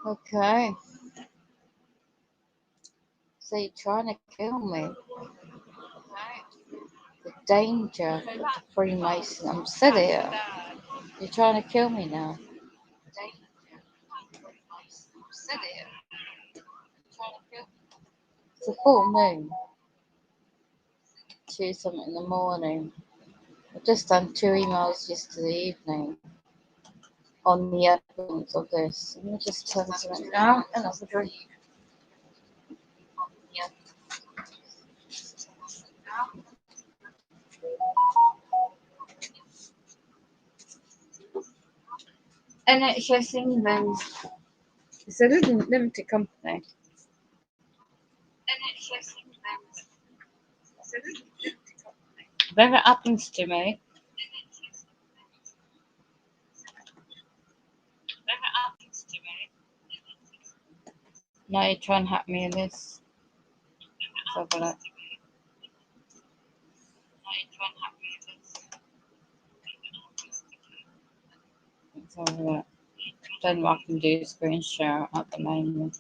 Okay. So you're trying to kill me. The danger of the Freemason. I'm still here. You're trying to kill me now. It's a full moon. 2 something in the morning. I've just done 2 emails yesterday evening on the evidence of this. Let me just turn something down and have a drink. NHS England. It's a limited company. If ever happens to me, now you try and hack me in this. Let's have a look. Let's have a look. Don't know if I can do screen share at the moment.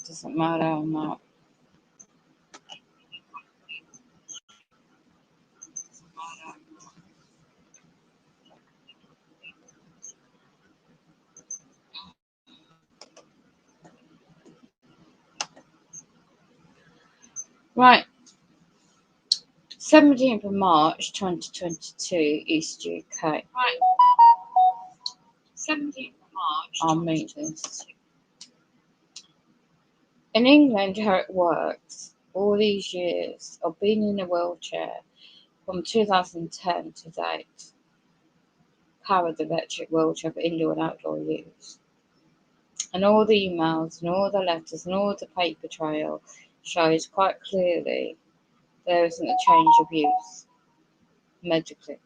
Doesn't matter, I'm not. Right. 17th of March 2022, East UK. Right. 17th of March. I'll meet this. In England, how it works, all these years of being in a wheelchair from 2010 to date, powered electric wheelchair for indoor and outdoor use. And all the emails and all the letters and all the paper trail shows quite clearly there isn't a change of use medically.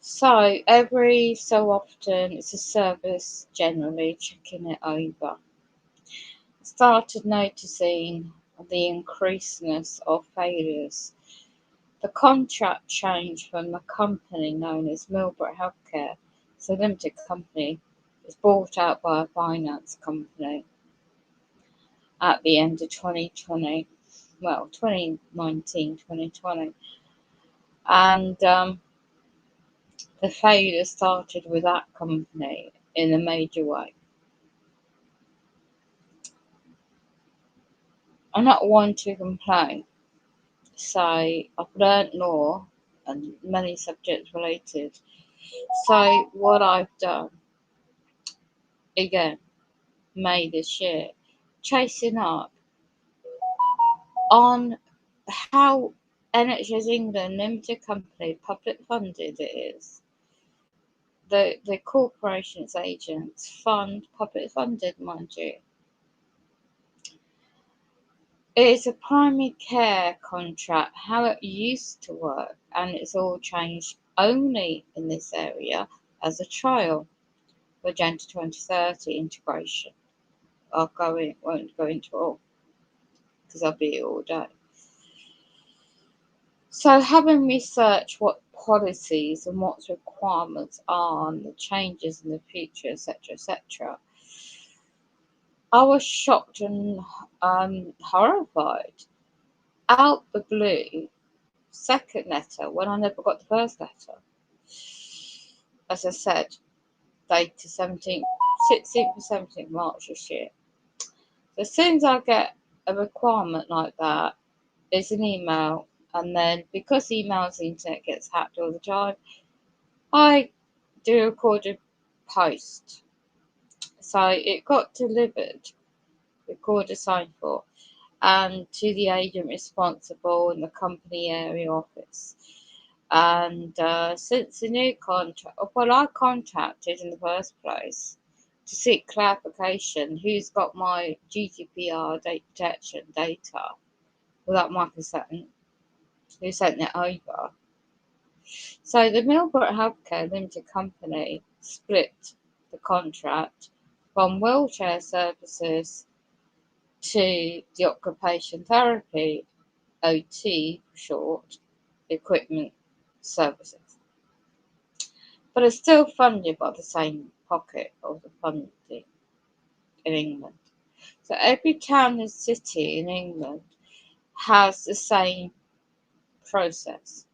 So every so often, it's a service generally checking it over. Started noticing the increaseness of failures. The contract changed from a company known as Milbrook Healthcare, it's a limited company, was bought out by a finance company at the end of 2020, well, 2019, 2020. And the failure started with that company in a major way. I'm not one to complain. So I've learnt law and many subjects related. So what I've done, again, May this year, chasing up on how NHS England Limited Company, public funded it is. The corporation's agents fund, public funded, mind you. It is a primary care contract, how it used to work, and it's all changed only in this area as a trial for Agenda 2030 integration. Won't go into all because I'll be here all day. So having researched what policies and what requirements are and the changes in the future, etc., I was shocked and horrified. Out the blue, second letter, when I never got the first letter. As I said, dated 16th and 17th March this year. So as soon as I get a requirement like that, there's an email, and then because emails, the internet gets hacked all the time, I do recorded post. So it got delivered, recorded signed for, and to the agent responsible in the company area office. And since the new contract, well, I contacted in the first place to seek clarification who's got my GDPR data protection data without my consent, who sent it over. So the Millbrook Healthcare Limited Company split the contract from wheelchair services to the occupation therapy, OT for short, equipment services. But it's still funded by the same pocket of the funding in England. So every town and city in England has the same process.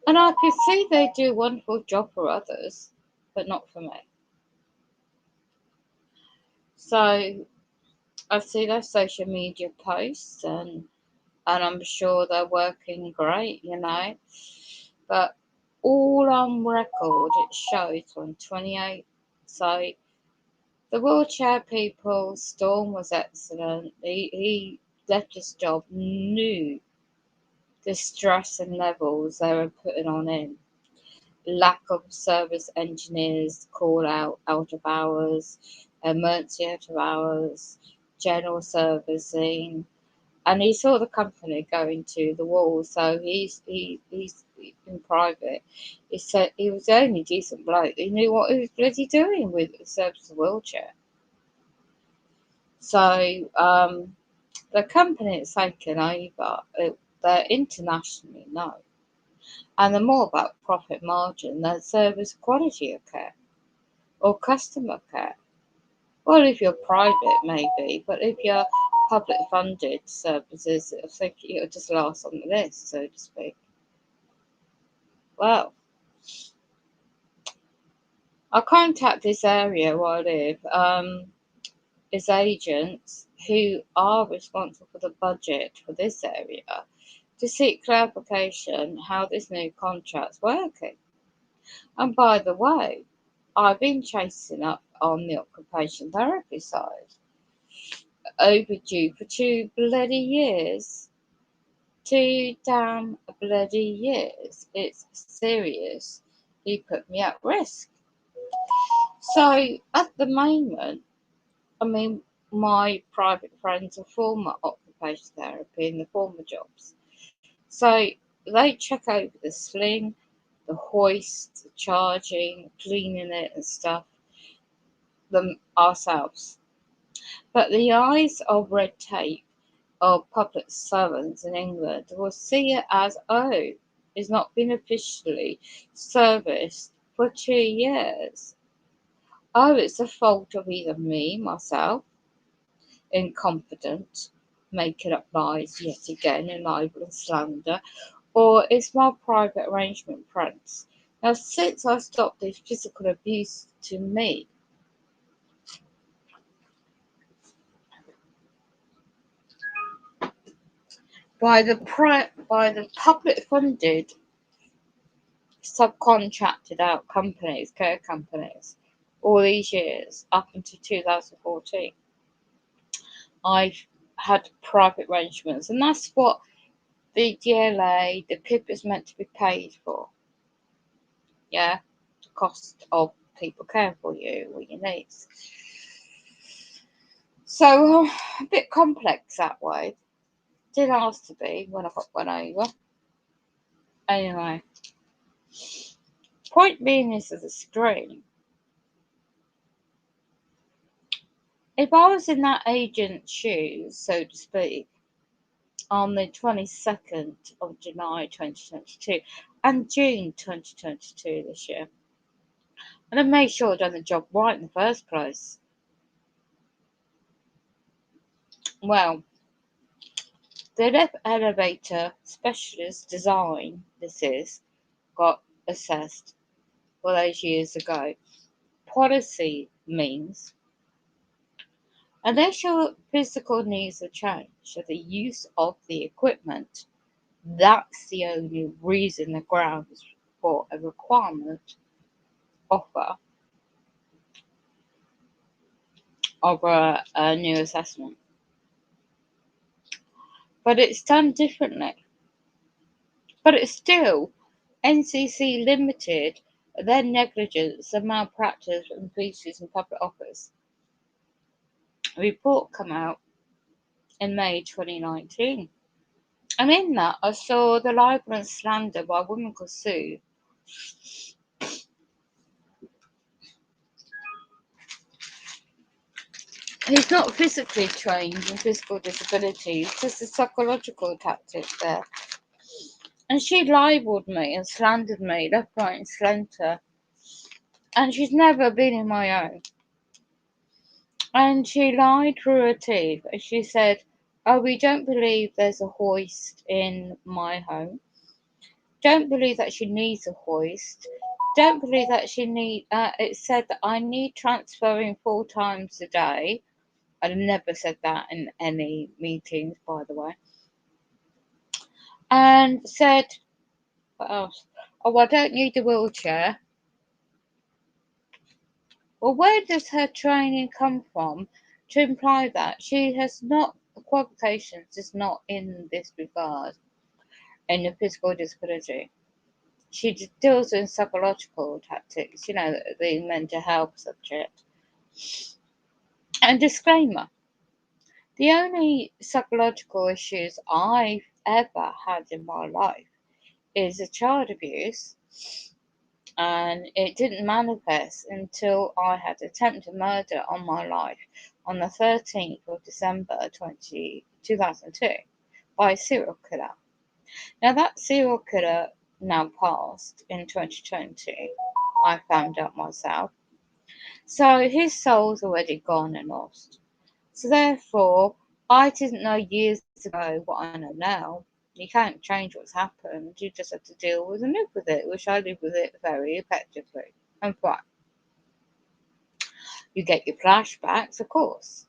And I could see they do a wonderful job for others, but not for me. So I see their social media posts and I'm sure they're working great, But all on record it shows on 28. So the wheelchair people, Storm was excellent. He left his job, knew the stress and levels they were putting on him. Lack of service engineers, call out of hours, emergency out of hours, general servicing, and he saw the company going to the wall. So he's in private. He said he was the only decent bloke. He knew what he was bloody doing with the service of the wheelchair. So the company that's taken over, they're internationally known, and they're more about profit margin than service quality of care or customer care. Well, if you're private, maybe, but if you're public funded services, I think it'll just last on the list, so to speak. Well, I contact this area where I live, is agents who are responsible for the budget for this area to seek clarification how this new contract's working. And by the way, I've been chasing up on the occupation therapy side, overdue for 2 bloody years. 2 damn bloody years. It's serious. He put me at risk. So at the moment, I mean, my private friends are former occupation therapy in the former jobs. So they check over the sling, the hoist, the charging, cleaning it and stuff them ourselves. But the eyes of red tape of public servants in England will see it as, oh, it's not been officially serviced for 2 years. Oh, it's the fault of either me, myself, incompetent, making up lies yet again in libel and slander, or it's my private arrangement prints. Now, since I stopped this physical abuse to me, by the public funded subcontracted out companies, care companies, all these years up until 2014, I've had private arrangements, and that's what the DLA, the PIP is meant to be paid for. Yeah, the cost of people caring for you or your needs. So a bit complex that way. Didn't ask to be when I got one over. Anyway, point being is as a screen. If I was in that agent's shoes, so to speak, on the 22nd of July 2022 and June 2022 this year, and I made sure I'd done the job right in the first place. Well, the elevator specialist design, this is, got assessed all those years ago. Policy means unless your physical needs have changed or the use of the equipment, that's the only reason the grounds for a requirement offer of a new assessment. But it's done differently. But it's still NCC limited their negligence and malpractice and breaches in public office. A report came out in May 2019. And in that, I saw the libel and slander by a woman called Sue. He's not physically trained in physical disabilities, just a psychological tactic there. And she libelled me and slandered me left, right, and centre. And she's never been in my own. And she lied through her teeth. And she said, "Oh, we don't believe there's a hoist in my home. Don't believe that she needs a hoist. Don't believe that she need. It said that I need transferring 4 times a day." I've never said that in any meetings, by the way. And said, what else? "Oh, I don't need a wheelchair." Well, where does her training come from to imply that? She has not, the qualifications is not in this regard, in the physical disability. She deals in psychological tactics, the mental health subject. And disclaimer, the only psychological issues I've ever had in my life is a child abuse, and it didn't manifest until I had attempted murder on my life on the 13th of December 2002 by a serial killer. Now that serial killer now passed in 2020, I found out myself. So his soul's already gone and lost. So therefore, I didn't know years ago what I know now. You can't change what's happened. You just have to deal with and live with it, which I live with it very effectively. And fine. You get your flashbacks, of course.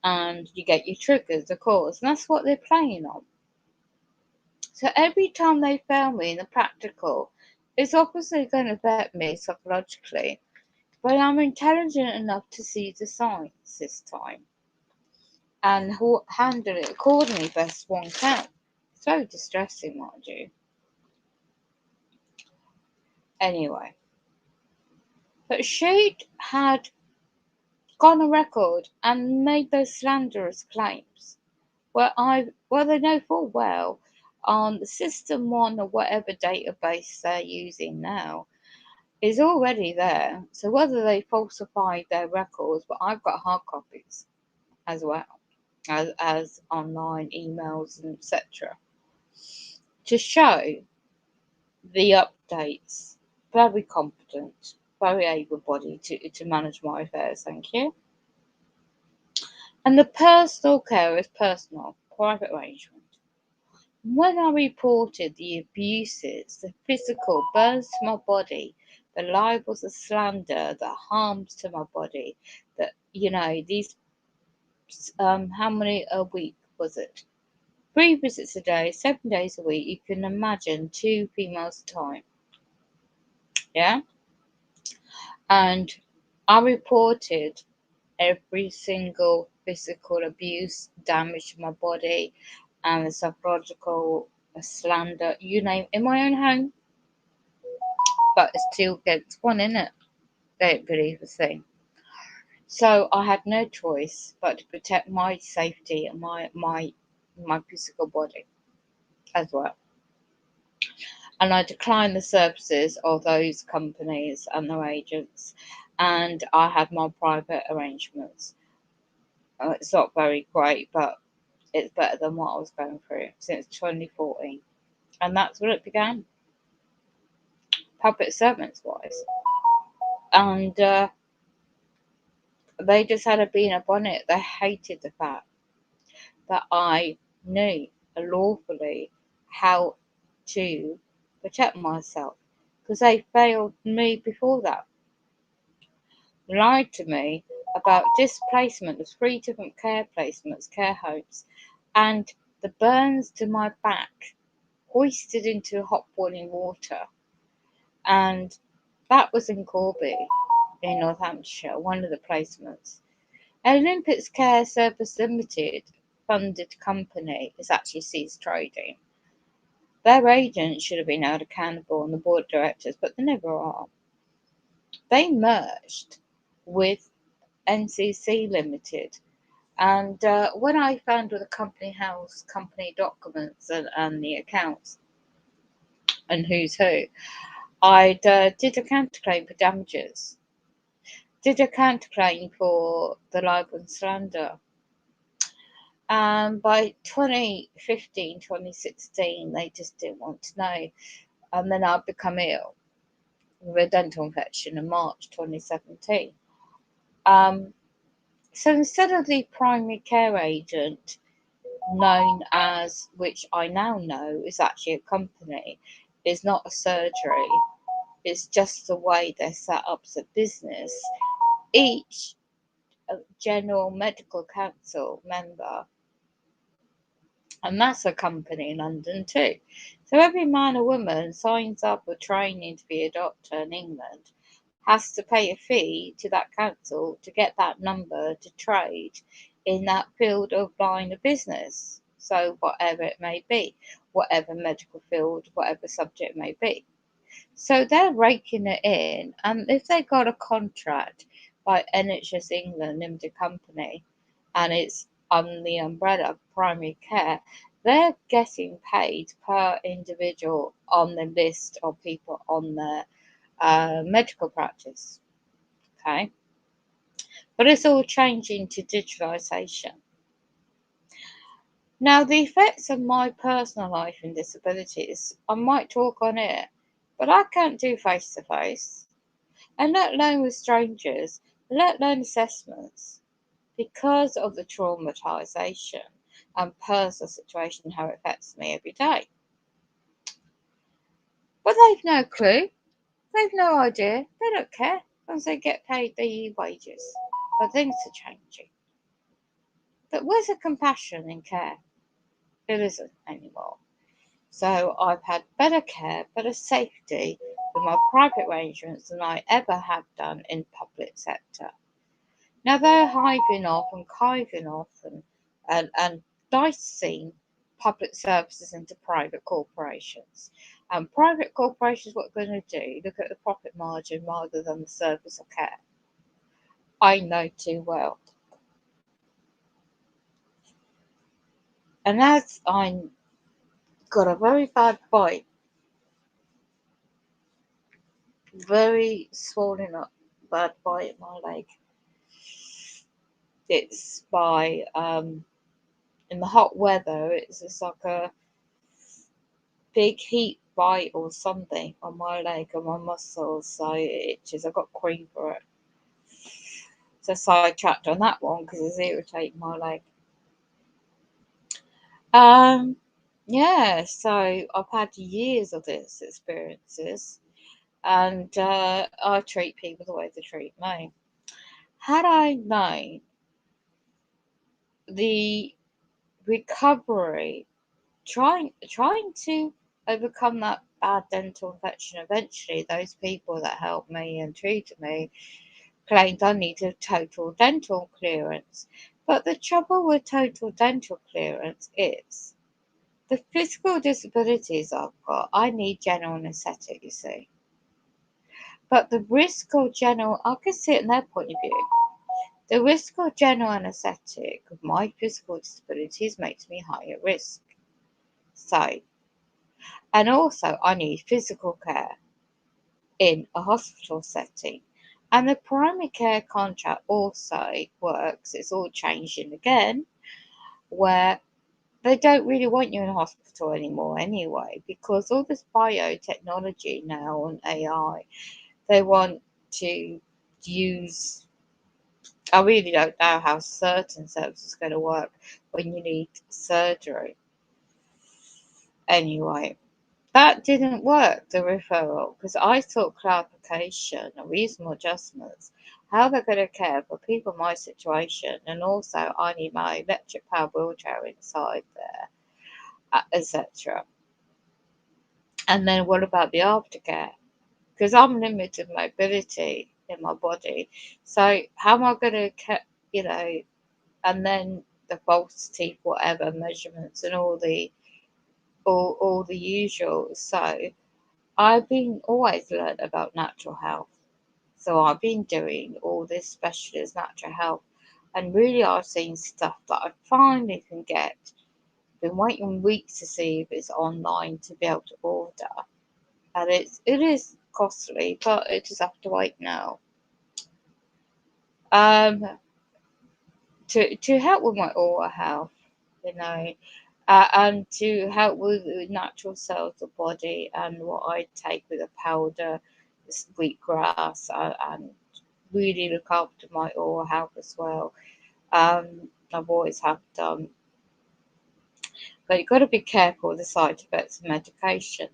And you get your triggers, of course. And that's what they're playing on. So every time they fail me in the practical, it's obviously going to affect me psychologically. But I'm intelligent enough to see the signs this time and handle it accordingly best one can. It's very distressing, mind you. Anyway, but she had gone on record and made those slanderous claims where they know full well on the System 1 or whatever database they're using now is already there. So whether they falsified their records, but I've got hard copies as well as online emails and etc. to show the updates. Very competent, very able-bodied to manage my affairs, thank you. And the personal care is personal, private arrangement. When I reported the abuses, the physical burns to my body, the libels, the slander, the harms to my body, that, these, how many a week was it? 3 visits a day, 7 days a week, you can imagine 2 females at a time. Yeah? And I reported every single physical abuse, damage to my body, and the psychological slander, you name, in my own home. But it still gets one in it. They don't believe a thing. So I had no choice but to protect my safety and my physical body as well. And I declined the services of those companies and their agents, and I had my private arrangements. It's not very great, but it's better than what I was going through since 2014. And that's where it began, public servants wise. And they just had a bee in a bonnet. They hated the fact that I knew lawfully how to protect myself, because they failed me before that. Lied to me about displacement of 3 different care placements, care homes, and the burns to my back hoisted into hot boiling water. And that was in Corby in Northamptonshire, one of the placements. Olympics Care Service Limited funded company is actually ceased trading. Their agents should have been held accountable on the board of directors, but they never are. They merged with NCC Limited, and when I found all the company house, company documents, and the accounts, and who's who, I did a counterclaim for damages, did a counterclaim for the libel and slander. By 2015, 2016, they just didn't want to know. And then I'd become ill with a dental infection in March 2017. So instead of the primary care agent, known as, which I now know is actually a company, is not a surgery, it's just the way they're set up as a business. Each General Medical Council member, and that's a company in London too. So every man or woman signs up for training to be a doctor in England has to pay a fee to that council to get that number to trade in that field of line of business. So whatever it may be, whatever medical field, whatever subject it may be. So they're raking it in, and if they got a contract by NHS England Limited Company, and it's on the umbrella of primary care, they're getting paid per individual on the list of people on their medical practice. Okay, but it's all changing to digitalisation. Now, the effects of my personal life and disabilities, I might talk on it, but I can't do face to face, and let alone with strangers, let alone assessments, because of the traumatisation and personal situation, how it affects me every day. But they've no clue, they've no idea, they don't care, as they get paid their wages. But things are changing. But where's the compassion in care? It isn't anymore. So I've had better care, better safety with my private arrangements than I ever have done in public sector. Now they're hiving off and kiving off and dicing public services into private corporations. And private corporations, what they're going to do, look at the profit margin rather than the service of care. I know too well. And as I got a very bad bite, very swollen up bad bite in my leg. It's by in the hot weather, it's just like a big heat bite or something on my leg and my muscles, so it itches. I got cream for it. So sidetracked on that one because it's irritating my leg. Yeah, so I've had years of this experiences, and I treat people the way they treat me. Had I known the recovery, trying to overcome that bad dental infection, eventually those people that helped me and treated me claimed I needed total dental clearance. But the trouble with total dental clearance is the physical disabilities I've got, I need general anaesthetic, you see. But the risk of general, I can see it in their point of view. The risk of general anaesthetic of my physical disabilities makes me higher risk. So, and also I need physical care in a hospital setting. And the primary care contract also works, it's all changing again, where they don't really want you in a hospital anymore anyway, because all this biotechnology now and AI, they want to use. I really don't know how certain services are going to work when you need surgery. Anyway, that didn't work, the referral, because I sought clarification and reasonable adjustments, how they're going to care for people in my situation, and also I need my electric power wheelchair inside there, etc. And then what about the aftercare? because I'm limited mobility in my body. So how am I going to, you know, and then the false teeth, whatever measurements and all the usual. So I've been always learned about natural health. So I've been doing all this specialist natural health, and really I've seen stuff that I finally can get. Been waiting weeks to see if it's online to be able to order, and it is costly, but I just have to wait now. Um, to help with my oral health, you know, and to help with the natural cells of the body, and what I take with a powder, wheatgrass, and really look after my oral health as well. I've always have done, but you've got to be careful with the side effects of medication.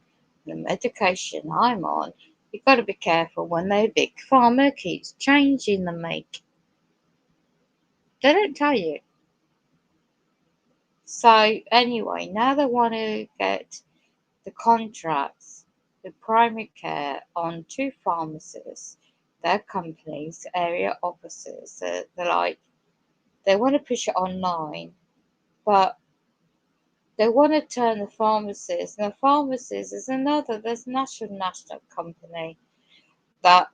The medication I'm on, you've got to be careful when the big pharma keeps changing the make. They don't tell you. So anyway, now they want to get the contracts with primary care on two pharmacists, their companies, area offices. They're like, they want to push it online, but they want to turn the pharmacists. Now, pharmacists is another. There's national company that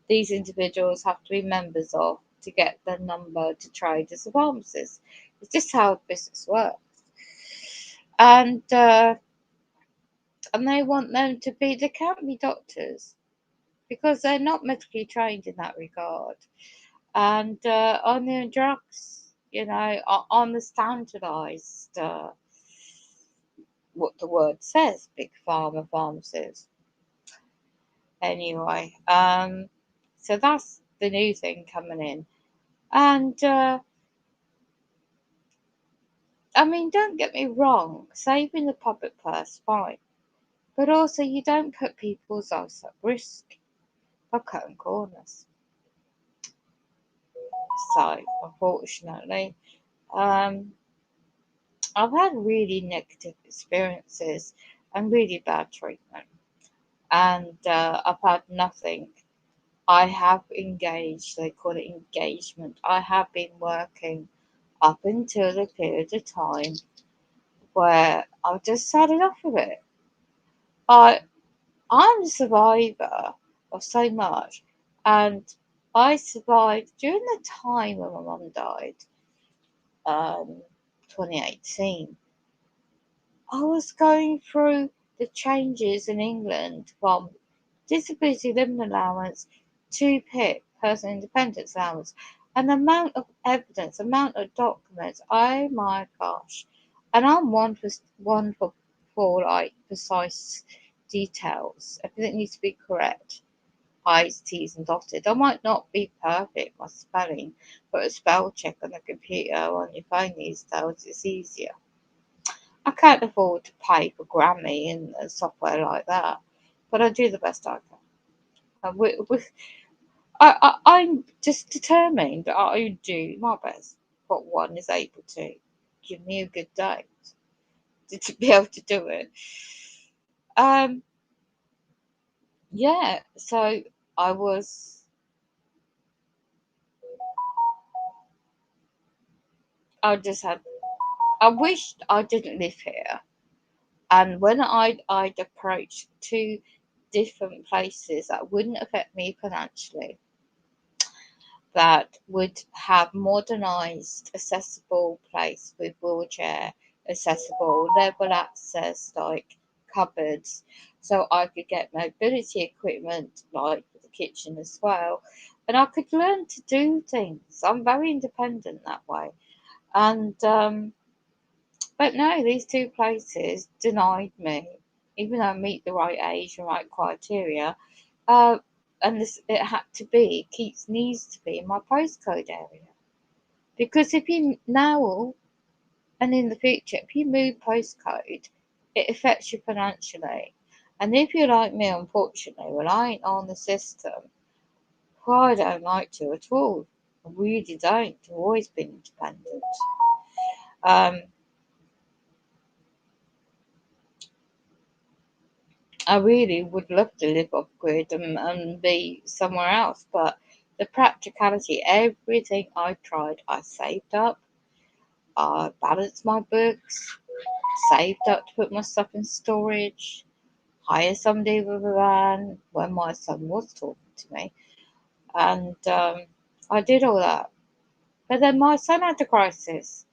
these individuals have to be members of to get their number to trade as a pharmacist. It's just how business works, and and they want them to be. They can't be doctors because they're not medically trained in that regard. And on the drugs, you know, on the standardized, what the word says, big pharma pharmacies. Anyway, so that's the new thing coming in. And I mean, don't get me wrong, saving the public purse, fine. But also, you don't put people's lives at risk by cutting corners. So, unfortunately, um, I've had really negative experiences and really bad treatment, and I've had nothing. I have engaged, they call it engagement. I have been working up until the period of time where I've just had enough of it. I, I'm a survivor of so much, and I survived during the time when my mum died, um, 2018. I was going through the changes in England from disability living allowance to PIP, personal independence allowance, and the amount of evidence, amount of documents. Oh my gosh! And I'm one for like precise details. Everything needs to be correct. I's, T's, and dotted. I might not be perfect my spelling, but a spell check on the computer or on your phone these days it's easier. I can't afford to pay for Grammy and software like that, but I do the best I can. I'm just determined that I do my best, but one is able to give me a good day to be able to do it. Um, yeah, so I was, I just had, I wished I didn't live here. And when I'd approached two different places that wouldn't affect me financially, that would have modernised, accessible place with wheelchair accessible, level access like cupboards, so I could get mobility equipment like for the kitchen as well, and I could learn to do things. I'm very independent that way, and but no, these two places denied me, even though I meet the right age and right criteria. Uh, and this it had to be, Keats needs to be in my postcode area. Because if you now and in the future, if you move postcode, it affects you financially. And if you're like me, unfortunately, well, I ain't on the system, well, I don't like to at all. I really don't. I've always been independent. Um, I really would love to live off grid and be somewhere else, but the practicality, everything I tried, I saved up, I balanced my books, saved up to put my stuff in storage, hire somebody with a van when my son was talking to me, and I did all that. But then my son had a crisis,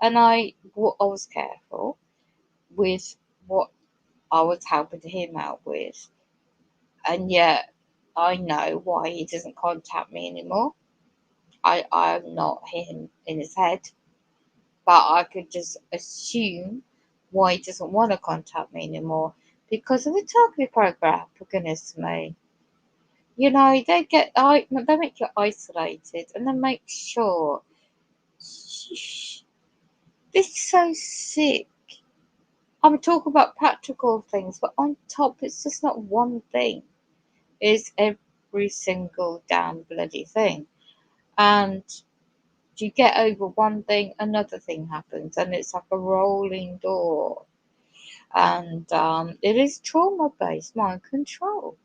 and I was careful with what I was helping him out with, and yet I know why he doesn't contact me anymore. I'm not him in his head, but I could just assume why he doesn't want to contact me anymore because of the target program. For goodness me, they make you isolated, and they make sure. Sheesh, this is so sick. I'm talking about practical things, but on top, it's just not one thing. It's every single damn bloody thing. And you get over one thing, another thing happens, and it's like a rolling door. And it is trauma based mind control.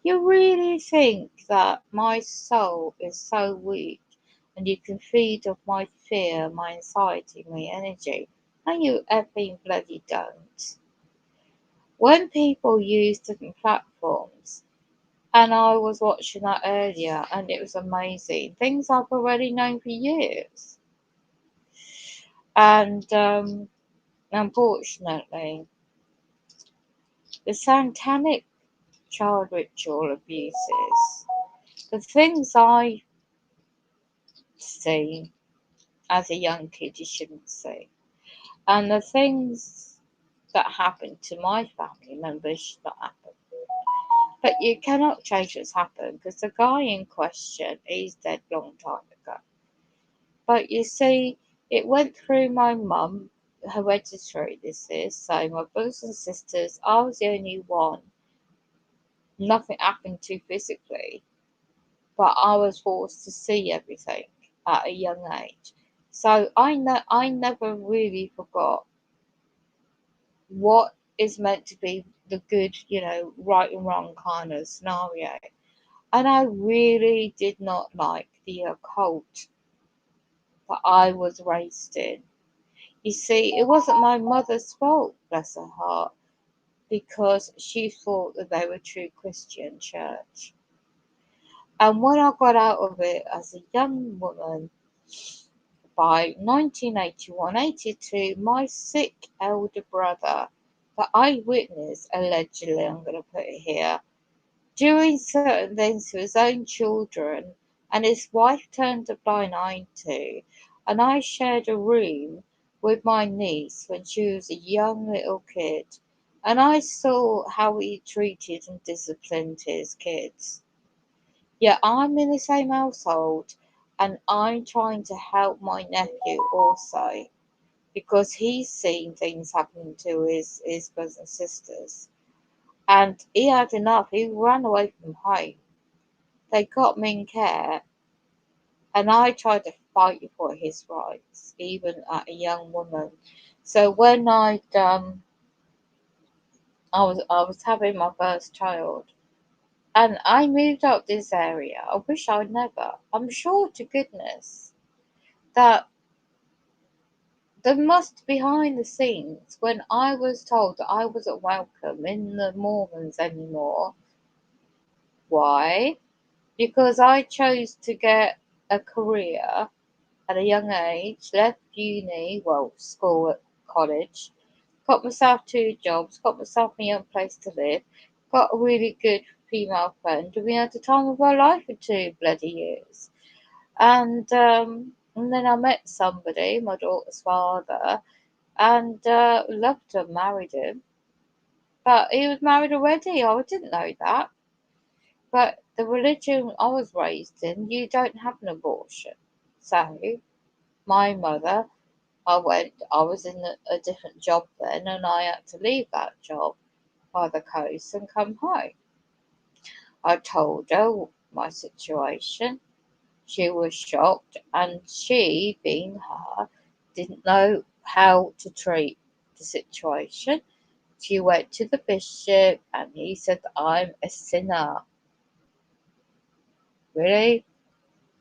You really think that my soul is so weak and you can feed off my fear, my anxiety, my energy? And you effing bloody don't. When people use different platforms, and I was watching that earlier and it was amazing, things I've already known for years. And unfortunately, the satanic child ritual abuses, the things I see as a young kid you shouldn't see, and the things that happened to my family members should not happen. But you cannot change what's happened because the guy in question is dead long time ago. But you see, it went through my mum, hereditary this is, so my brothers and sisters, I was the only one nothing happened to physically, but I was forced to see everything at a young age. So I never really forgot what is meant to be the good, right and wrong kind of scenario. And I really did not like the occult that I was raised in. You see, it wasn't my mother's fault, bless her heart, because she thought that they were true Christian church. And when I got out of it as a young woman, by 1981-82, my sick elder brother, that I witnessed, allegedly, I'm going to put it here, doing certain things to his own children, and his wife turned a blind eye to, and I shared a room with my niece when she was a young little kid, and I saw how he treated and disciplined his kids. Yet I'm in the same household, and I'm trying to help my nephew also because he's seen things happening to his brothers and sisters. And he had enough. He ran away from home. They got me in care, and I tried to fight for his rights, even as a young woman. So when I was having my first child, and I moved up this area. I wish I'd never. I'm sure to goodness that there must behind the scenes when I was told that I wasn't welcome in the Mormons anymore. Why? Because I chose to get a career at a young age, left uni, well, school, college, got myself two jobs, got myself a young place to live, got a really good female friend, and we had the time of our life for 2 bloody years. And then I met somebody, my daughter's father, and loved him, married him. But he was married already. I didn't know that. But the religion I was raised in, you don't have an abortion. So my mother, I was in a different job then, and I had to leave that job by the coast and come home. I told her my situation. She was shocked, and she, being her, didn't know how to treat the situation. She went to the bishop and he said, I'm a sinner. Really?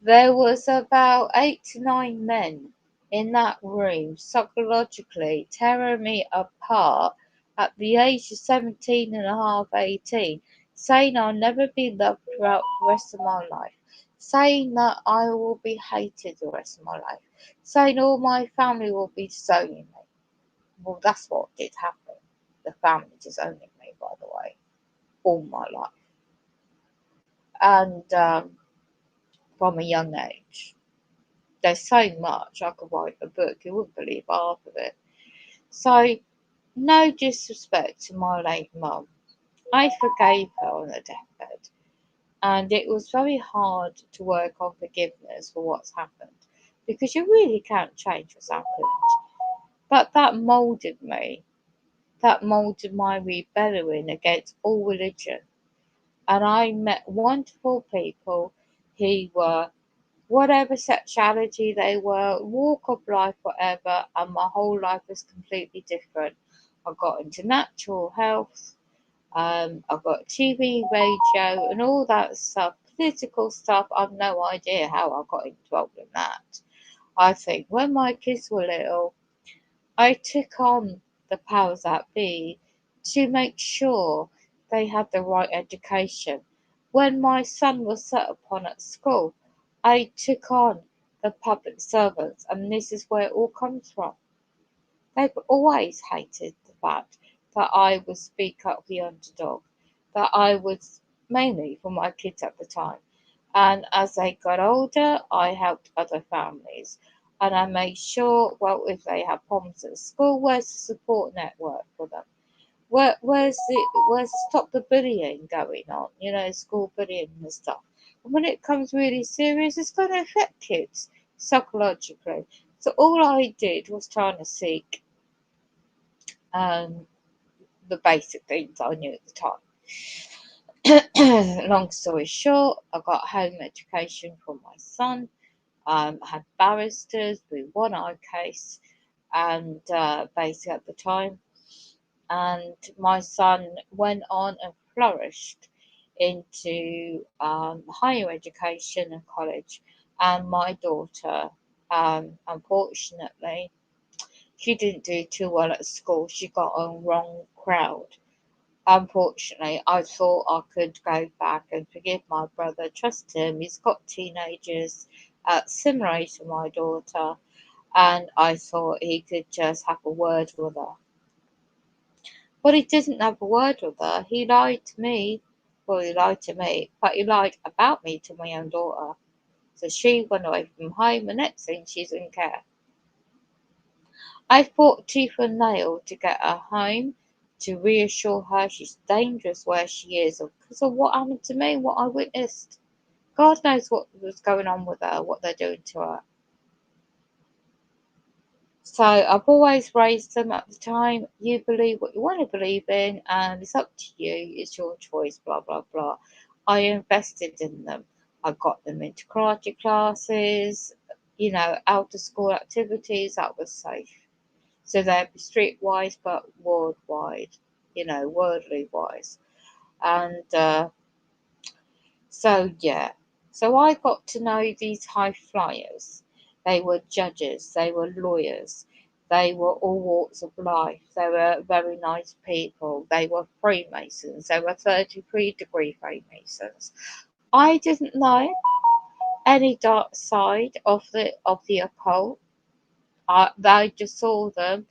There was about 8 to 9 men in that room psychologically tearing me apart at the age of 17 and a half, 18, saying I'll never be loved throughout the rest of my life, saying that I will be hated the rest of my life, saying all my family will be disowning me. Well, that's what did happen. The family disowning me, by the way, all my life. And from a young age. There's so much. I could write a book, you wouldn't believe half of it. So, no disrespect to my late mum. I forgave her on her deathbed, and it was very hard to work on forgiveness for what's happened because you really can't change what's happened. But that moulded me, that moulded my rebellion against all religion. And I met wonderful people who were whatever sexuality they were, walk of life, whatever, and my whole life was completely different. I got into natural health, I got TV, radio, and all that stuff, political stuff. I've no idea how I got involved in that. I think when my kids were little, I took on the powers that be to make sure they had the right education. When my son was set upon at school, I took on the public servants, and this is where it all comes from. They've always hated the fact that I would speak up for the underdog, that I was mainly for my kids at the time. And as they got older, I helped other families. And I made sure, well, if they had problems at school, where's the support network for them? Where's stop the bullying going on? You know, school bullying and stuff. And when it comes really serious, it's going to affect kids psychologically. So all I did was trying to seek um, the basic things I knew at the time. Long story short, I got home education for my son. Had barristers. We won our case, and basically at the time, and my son went on and flourished into higher education and college. And my daughter, unfortunately, she didn't do too well at school. She got a wrong crowd. Unfortunately, I thought I could go back and forgive my brother, trust him. He's got teenagers similar age to my daughter, and I thought he could just have a word with her. But he didn't have a word with her. He lied to me. Well, he lied to me, but he lied about me to my own daughter. So she went away from home. The next thing, she's in care. I fought tooth and nail to get her home, to reassure her she's dangerous where she is because of what happened to me, what I witnessed. God knows what was going on with her, what they're doing to her. So I've always raised them at the time, you believe what you want to believe in, and it's up to you, it's your choice, blah, blah, blah. I invested in them. I got them into karate classes, you know, out of school activities, that was safe. So they'd be streetwise but worldwide, you know, worldly wise. And so, yeah. So I got to know these high flyers. They were judges, they were lawyers, they were all walks of life. They were very nice people. They were freemasons. They were 33-degree freemasons. I didn't know any dark side of the occult. I just saw them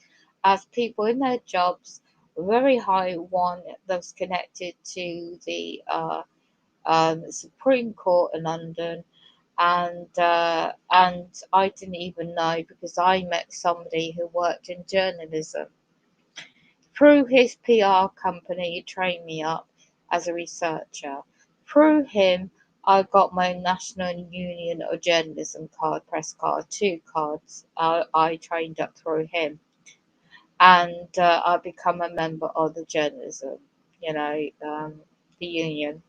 as people in their jobs, a very high one that was connected to the Supreme Court in London, and I didn't even know because I met somebody who worked in journalism. Through his PR company, he trained me up as a researcher. Through him, I got my National Union of Journalism card, press card, 2 cards. I trained up through him, and I become a member of the journalism, you know, the union.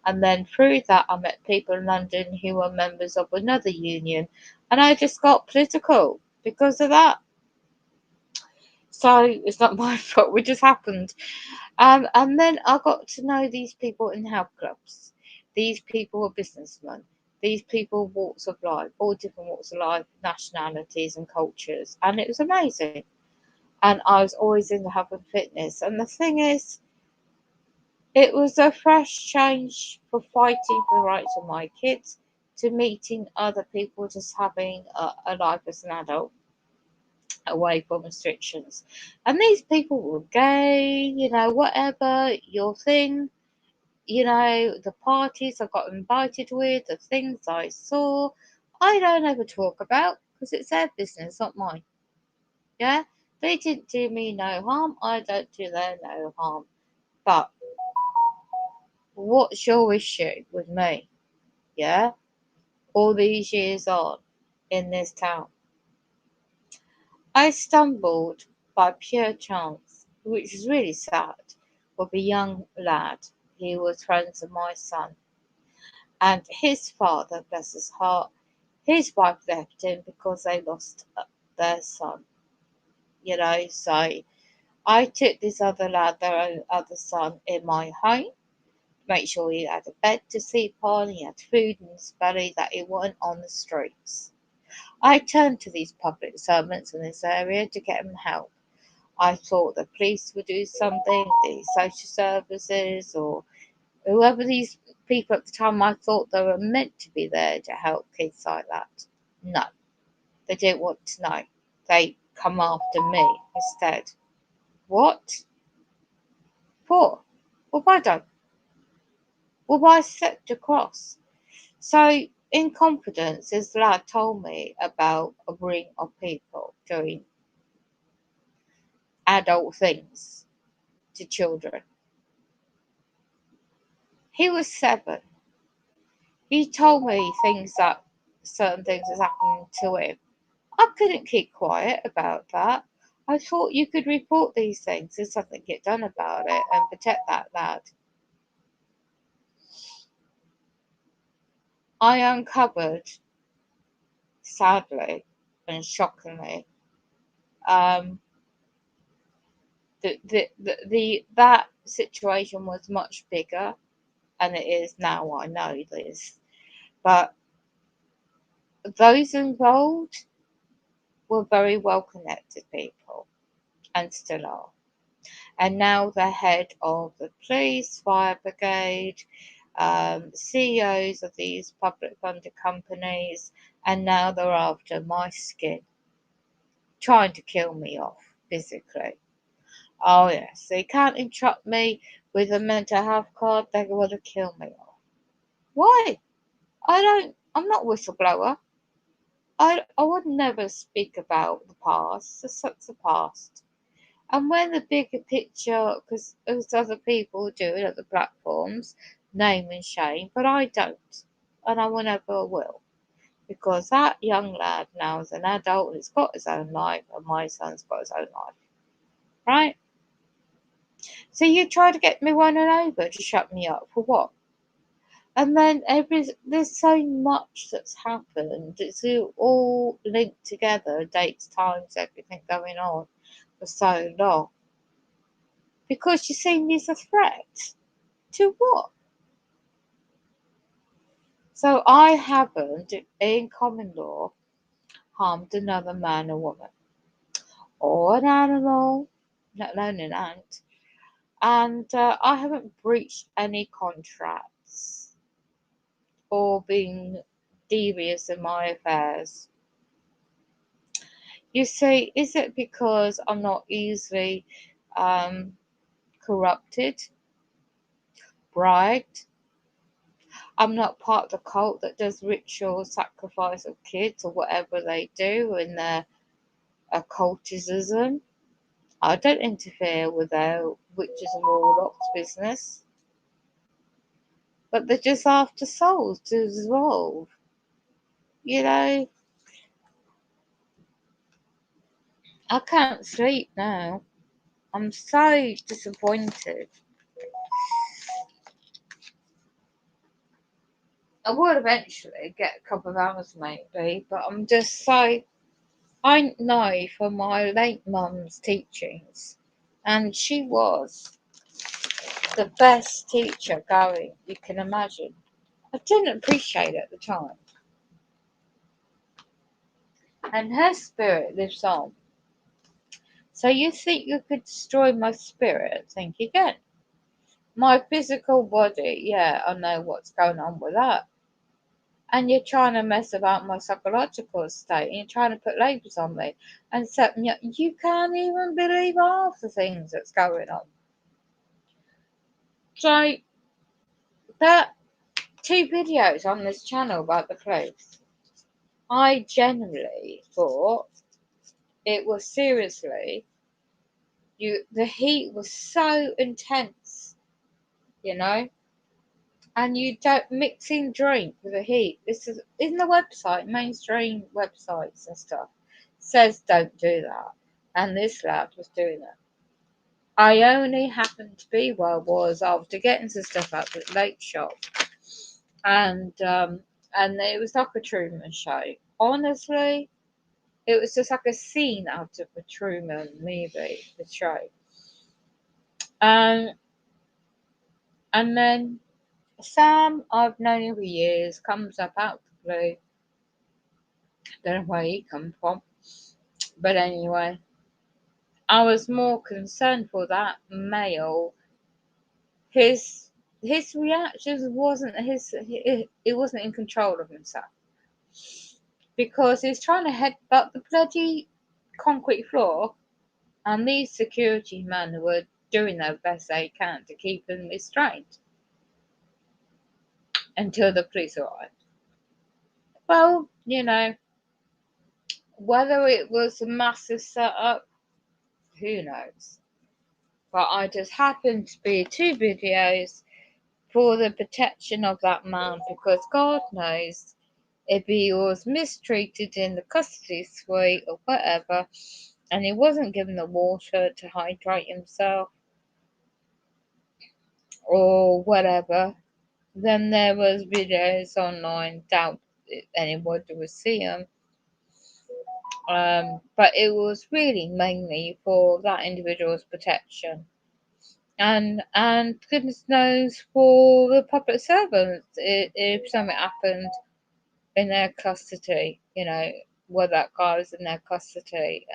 And then through that, I met people in London who were members of another union, and I just got political because of that. So it's not my fault. It just happened. And then I got to know these people in health clubs. These people were businessmen. These people walks of life, all different walks of life, nationalities and cultures, and it was amazing. And I was always into health and fitness. And the thing is, it was a fresh change for fighting for the rights of my kids to meeting other people, just having a life as an adult away from restrictions. And these people were gay, whatever your thing, the parties I got invited with, the things I saw, I don't ever talk about because it's their business, not mine. Yeah? They didn't do me no harm, I don't do them no harm. But what's your issue with me? Yeah? All these years on in this town. I stumbled by pure chance, which is really sad, with a young lad. He was friends of my son. And his father, bless his heart, his wife left him because they lost their son. So I took this other lad, their own other son, in my home, make sure he had a bed to sleep on, he had food in his belly, that he wasn't on the streets. I turned to these public servants in this area to get them help. I thought the police would do something, the social services, or whoever these people at the time, I thought they were meant to be there to help kids like that. No, they didn't want to know. They come after me instead. What? For? Well, why don't? Well, why stepped across? So, in confidence, this lad told me about a ring of people doing adult things to children. He was 7. He told me certain things was happening to him. I couldn't keep quiet about that. I thought you could report these things and something get done about it and protect that lad. I uncovered, sadly and shockingly, um, that situation was much bigger, and it is now. I know this, but those involved were very well connected people, and still are. And now the head of the police, fire brigade, CEOs of these public funded companies, and now they're after my skin, trying to kill me off physically. Oh, yes, they can't entrust me with a mental health card, they want to kill me off. Why? I'm not a whistleblower. I would never speak about the past, that's the past. And when the bigger picture, because there's other people do it, other platforms, name and shame, but I don't. And I will never will. Because that young lad now is an adult and he's got his own life, and my son's got his own life. Right? So you try to get me running over to shut me up for what? And then there's so much that's happened. It's all linked together, dates, times, everything going on for so long. Because you see me as a threat. To what? So I haven't, in common law, harmed another man or woman, or an animal, let alone an ant, and I haven't breached any contracts or been devious in my affairs. You see, is it because I'm not easily um, corrupted, bribed? I'm not part of the cult that does ritual sacrifice of kids or whatever they do in their occultism. I don't interfere with their witches and warlocks business, but they're just after souls to dissolve. You know, I can't sleep now. I'm so disappointed. I will eventually get a couple of hours maybe, but I'm just so I know from my late mum's teachings, and she was the best teacher going you can imagine. I didn't appreciate it at the time. And her spirit lives on. So you think you could destroy my spirit? Think again. My physical body, yeah, I know what's going on with that. And you're trying to mess about my psychological state, and you're trying to put labels on me. And so you can't even believe half the things that's going on. So that 2 videos on this channel about the police, I genuinely thought it was seriously the heat was so intense, you know, and you don't mixing drink with the heat. This is in the website, mainstream websites and stuff says don't do that, and this lad was doing it. I only happened to be where I was after getting some stuff out the late shop, and it was like a Truman show. Honestly, it was just like a scene out of a Truman movie, the show. Um, and then Sam, I've known him for years, comes up out the blue. Don't know where he come from, but anyway, I was more concerned for that male. His his reactions wasn't he wasn't in control of himself because he's trying to headbutt the bloody concrete floor, and these security men were doing their best they can to keep him restrained until the police arrived. Well, whether it was a massive setup, who knows? But I just happened to be 2 videos for the protection of that man because God knows if he was mistreated in the custody suite or whatever and he wasn't given the water to hydrate himself or whatever, then there was videos online, doubt anybody would see them. But it was really mainly for that individual's protection. And goodness knows for the public servants, if something happened in their custody, where that guy was in their custody,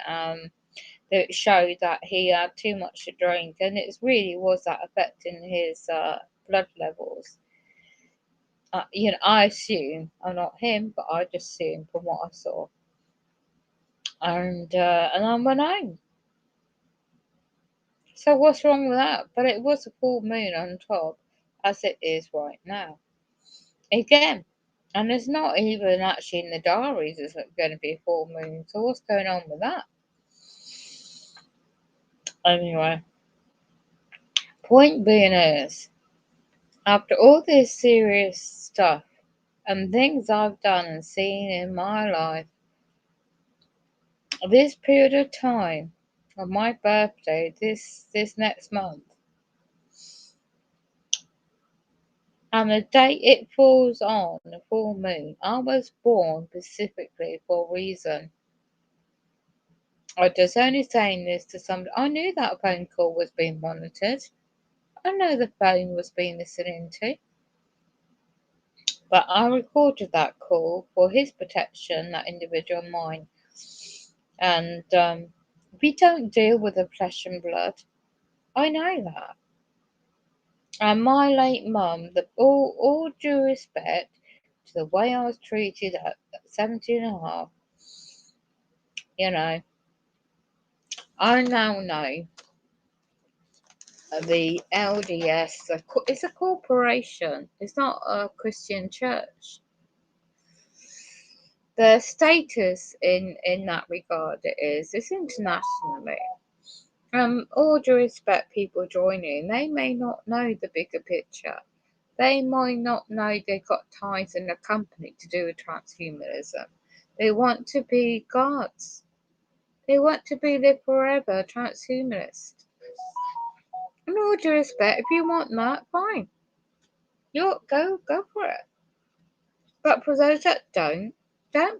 it showed that he had too much to drink, and it really was that affecting his blood levels. I assume I'm not him, but I just assume from what I saw, and I went home. So what's wrong with that? But it was a full moon on top, as it is right now. Again, and it's not even actually in the diaries it's going to be a full moon. So what's going on with that? Anyway, point being is, after all this serious stuff and things I've done and seen in my life, this period of time of my birthday, this next month, and the date it falls on, the full moon, I was born specifically for a reason. I was only saying this to somebody. I knew that phone call was being monitored. I know the phone was being listened into. But I recorded that call for his protection, that individual and mine. And we don't deal with the flesh and blood. I know that. And my late mum, all due respect to the way I was treated at 17 and a half, you know, I now know the LDS, it's a corporation, it's not a Christian church. The status in that regard it's internationally. All due respect, people joining, they may not know the bigger picture. They might not know they've got ties in a company to do with transhumanism. They want to be gods. They want to be live forever transhumanist. And all due respect, if you want that, fine. You go for it. But for those that don't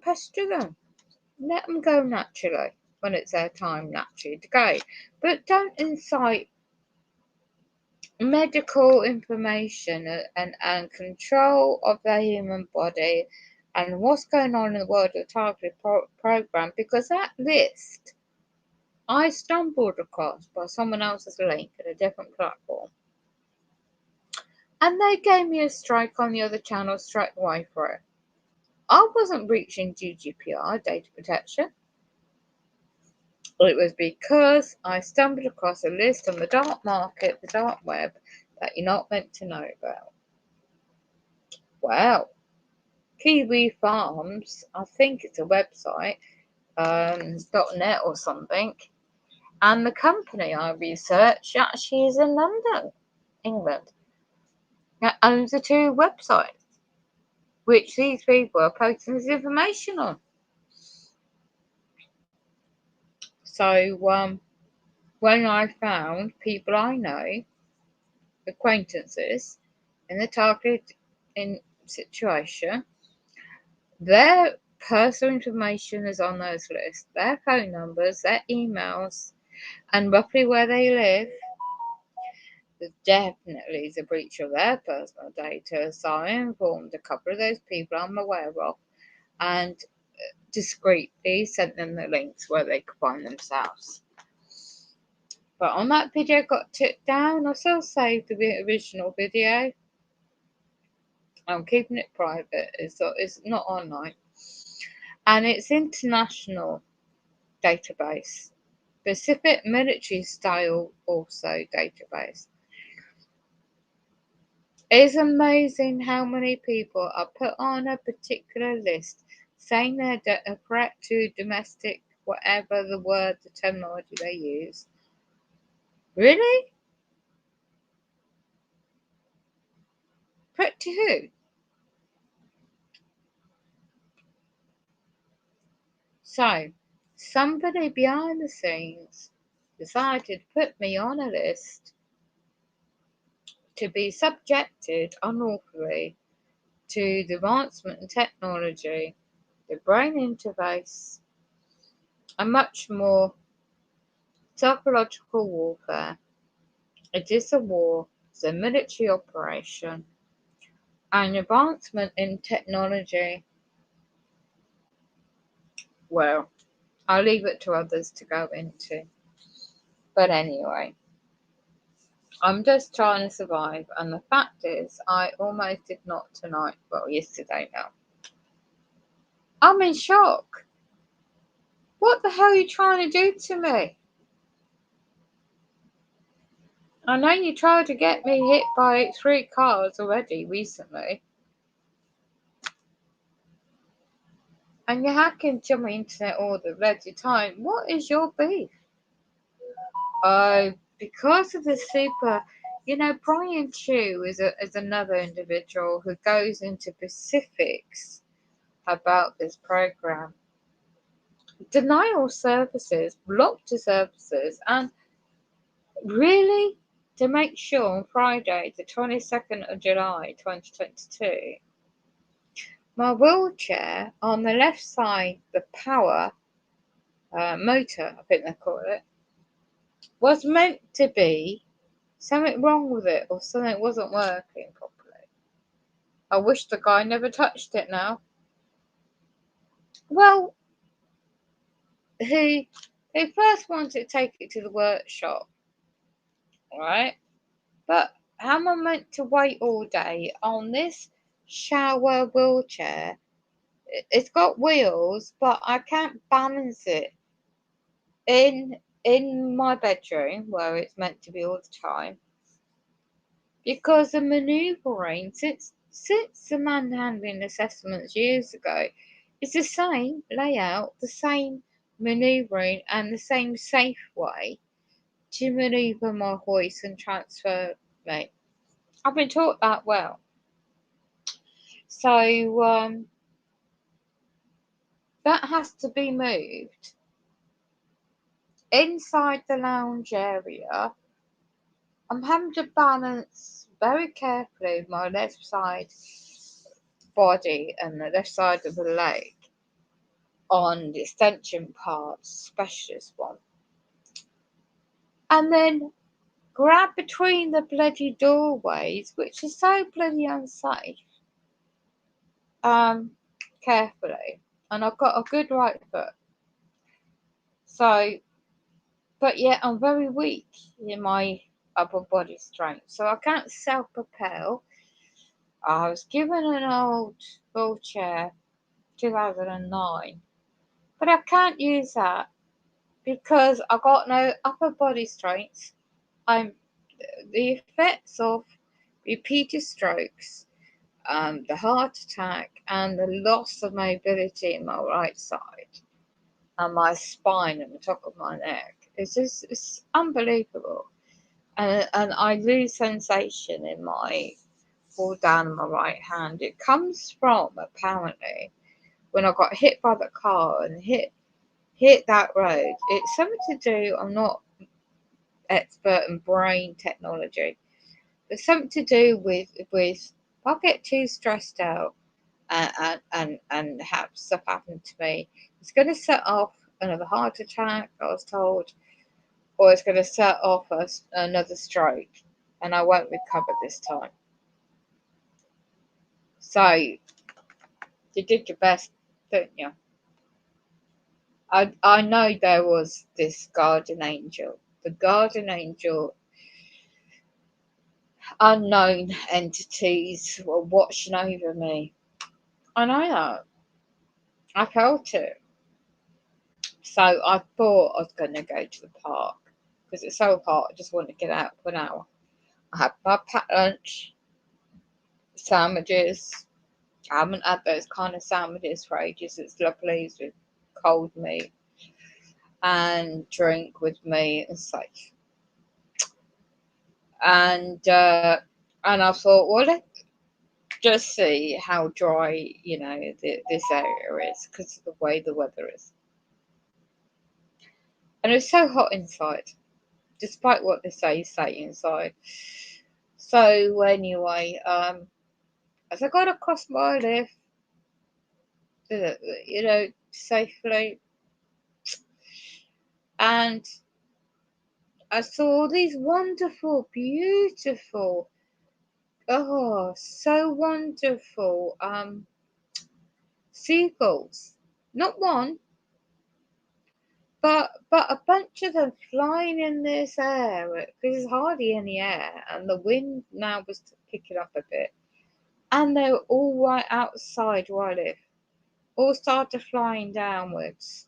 pester them. Let them go naturally when it's their time naturally to go. But don't incite medical information and control of the human body and what's going on in the world of the targeted program, because that list I stumbled across by someone else's link at a different platform, and they gave me a strike on the other channel straight away for it. I wasn't breaching GDPR, data protection. It was because I stumbled across a list on the dark market, the dark web, that you're not meant to know about. Well, Kiwi Farms, I think it's a website, .net or something, and the company I researched actually is in London, England. It owns the two websites which these people are posting this information on. So when I found people I know, acquaintances, in the targeted situation, their personal information is on those lists, their phone numbers, their emails, and roughly where they live. There definitely is a breach of their personal data, so I informed a couple of those people I'm aware of and discreetly sent them the links where they could find themselves. But on that video got took down, I still saved the original video. I'm keeping it private, it's not online. And it's international database, specific military style also database. It's amazing how many people are put on a particular list saying they're a threat to domestic, whatever the word, the terminology they use. Really? Threat to who? So, somebody behind the scenes decided to put me on a list to be subjected unlawfully to the advancement in technology, the brain interface, and much more. Psychological warfare. It is a war, it's a military operation, and advancement in technology. Well, I'll leave it to others to go into. But anyway, I'm just trying to survive, and the fact is, I almost did not tonight. Well, yesterday now. I'm in shock. What the hell are you trying to do to me? I know you tried to get me hit by 3 cars already recently. And you're hacking into my internet all the bloody time. What is your beef? Because of the super, Brian Chu is another individual who goes into specifics about this program. Denial services, blocked the services, and really to make sure on Friday, the 22nd of July 2022, my wheelchair on the left side, the power motor, I think they call it, was meant to be something wrong with it or something wasn't working properly. I wish the guy never touched it now. Well, he first wanted to take it to the workshop, right? But how am I meant to wait all day on this shower wheelchair? It's got wheels, but I can't balance it in my bedroom where it's meant to be all the time, because the manoeuvring since the manhandling assessments years ago is the same layout, the same manoeuvring, and the same safe way to manoeuvre my hoist and transfer me. I've been taught that well. So that has to be moved inside the lounge area. I'm having to balance very carefully my left side body and the left side of the leg on the extension parts, specialist one, and then grab between the bloody doorways, which is so bloody unsafe, carefully. And I've got a good right foot. So, but yet I'm very weak in my upper body strength. So I can't self-propel. I was given an old wheelchair 2009, but I can't use that because I got no upper body strength. I'm the effects of repeated strokes, the heart attack, and the loss of mobility in my right side and my spine and the top of my neck. It's unbelievable. And I lose sensation in my all down my right hand. It comes from, apparently, when I got hit by the car and hit that road. It's something to do, I'm not expert in brain technology, but something to do with if I get too stressed out and have stuff happen to me, it's going to set off another heart attack, I was told, or it's going to set off another stroke, and I won't recover this time. So you did your best, didn't you? I know there was this guardian angel. The guardian angel, unknown entities were watching over me. I know that. I felt it. So I thought I was going to go to the park because it's so hot. I just want to get out for an hour. I had my packed lunch, sandwiches. I haven't had those kind of sandwiches for ages. It's lovely with cold meat and drink with me and such. And I thought, well, let's just see how dry, this area is because of the way the weather is. And it's so hot inside, despite what they say inside. So anyway, as I got across my lift, safely, and I saw these wonderful, beautiful, oh, so wonderful, seagulls. Not one, but a bunch of them flying in this air because there's hardly any air, and the wind now was picking up a bit, and they were all right outside where I live, all started flying downwards,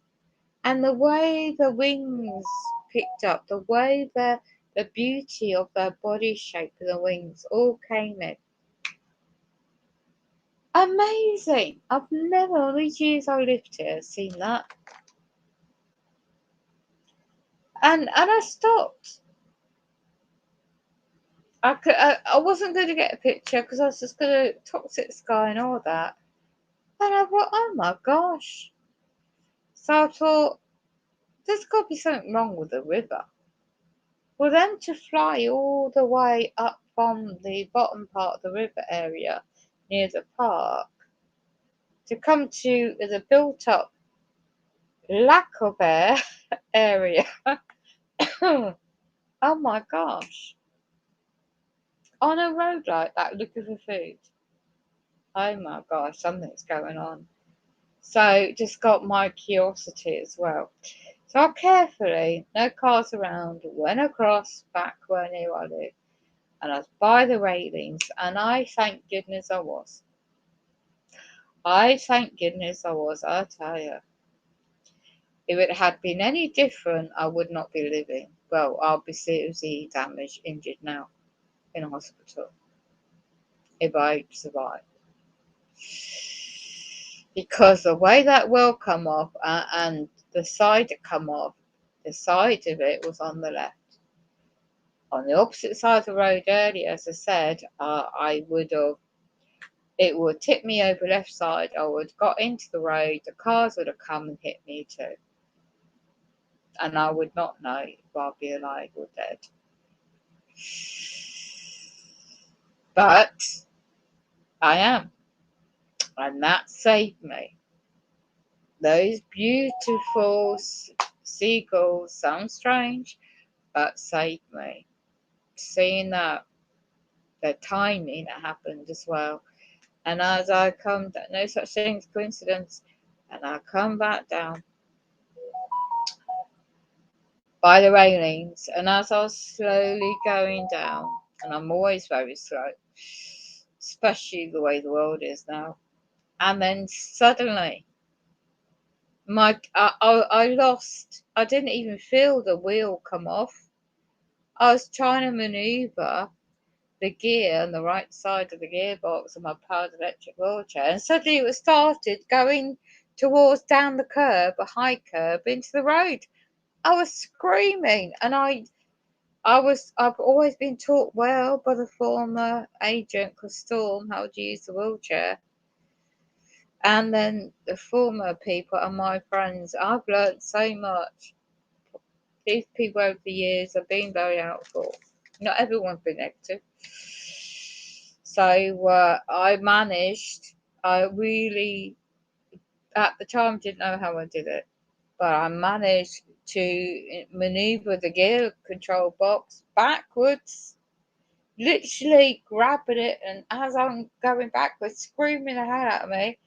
and the way the wings picked up, the way the beauty of their body shape and the wings all came in. Amazing! I've never, all these years I lived here, seen that. And I stopped. I wasn't going to get a picture because I was just going to toxic the sky and all that. And I thought, oh my gosh. So I thought, there's got to be something wrong with the river. For them to fly all the way up from the bottom part of the river area near the park to come to the built up lack of air area. Oh my gosh. On a road like that looking for food. Oh my gosh, something's going on. So just got my curiosity as well. So I carefully, no cars around, went across back where near I live, and I was by the railings, and I thank goodness I was. I thank goodness I was, I tell you. If it had been any different, I would not be living. Well, I'll be seriously damaged, injured now in a hospital if I survive. Because the way that will come off and the side it come off, the side of it was on the left. On the opposite side of the road earlier, as I said, I would have, it would tip me over left side. I would have got into the road, the cars would have come and hit me too. And I would not know if I'd be alive or dead. But I am. And that saved me. Those beautiful seagulls sound strange, but saved me. Seeing that the timing that happened as well. And as I come down, no such thing as coincidence, and I come back down by the railings, and as I was slowly going down, and I'm always very slow, especially the way the world is now, and then suddenly I lost. I didn't even feel the wheel come off. I was trying to maneuver the gear on the right side of the gearbox of my powered electric wheelchair, and suddenly it was started going towards down the curb, a high curb, into the road. I was screaming, and I've always been taught well by the former agent, called Storm, how to use the wheelchair. And then the former people are my friends. I've learned so much. These people over the years have been very helpful. Not everyone's been negative. So I managed, I really, at the time, didn't know how I did it, but I managed to maneuver the gear control box backwards, literally grabbing it, and as I'm going backwards, screaming the hell out of me,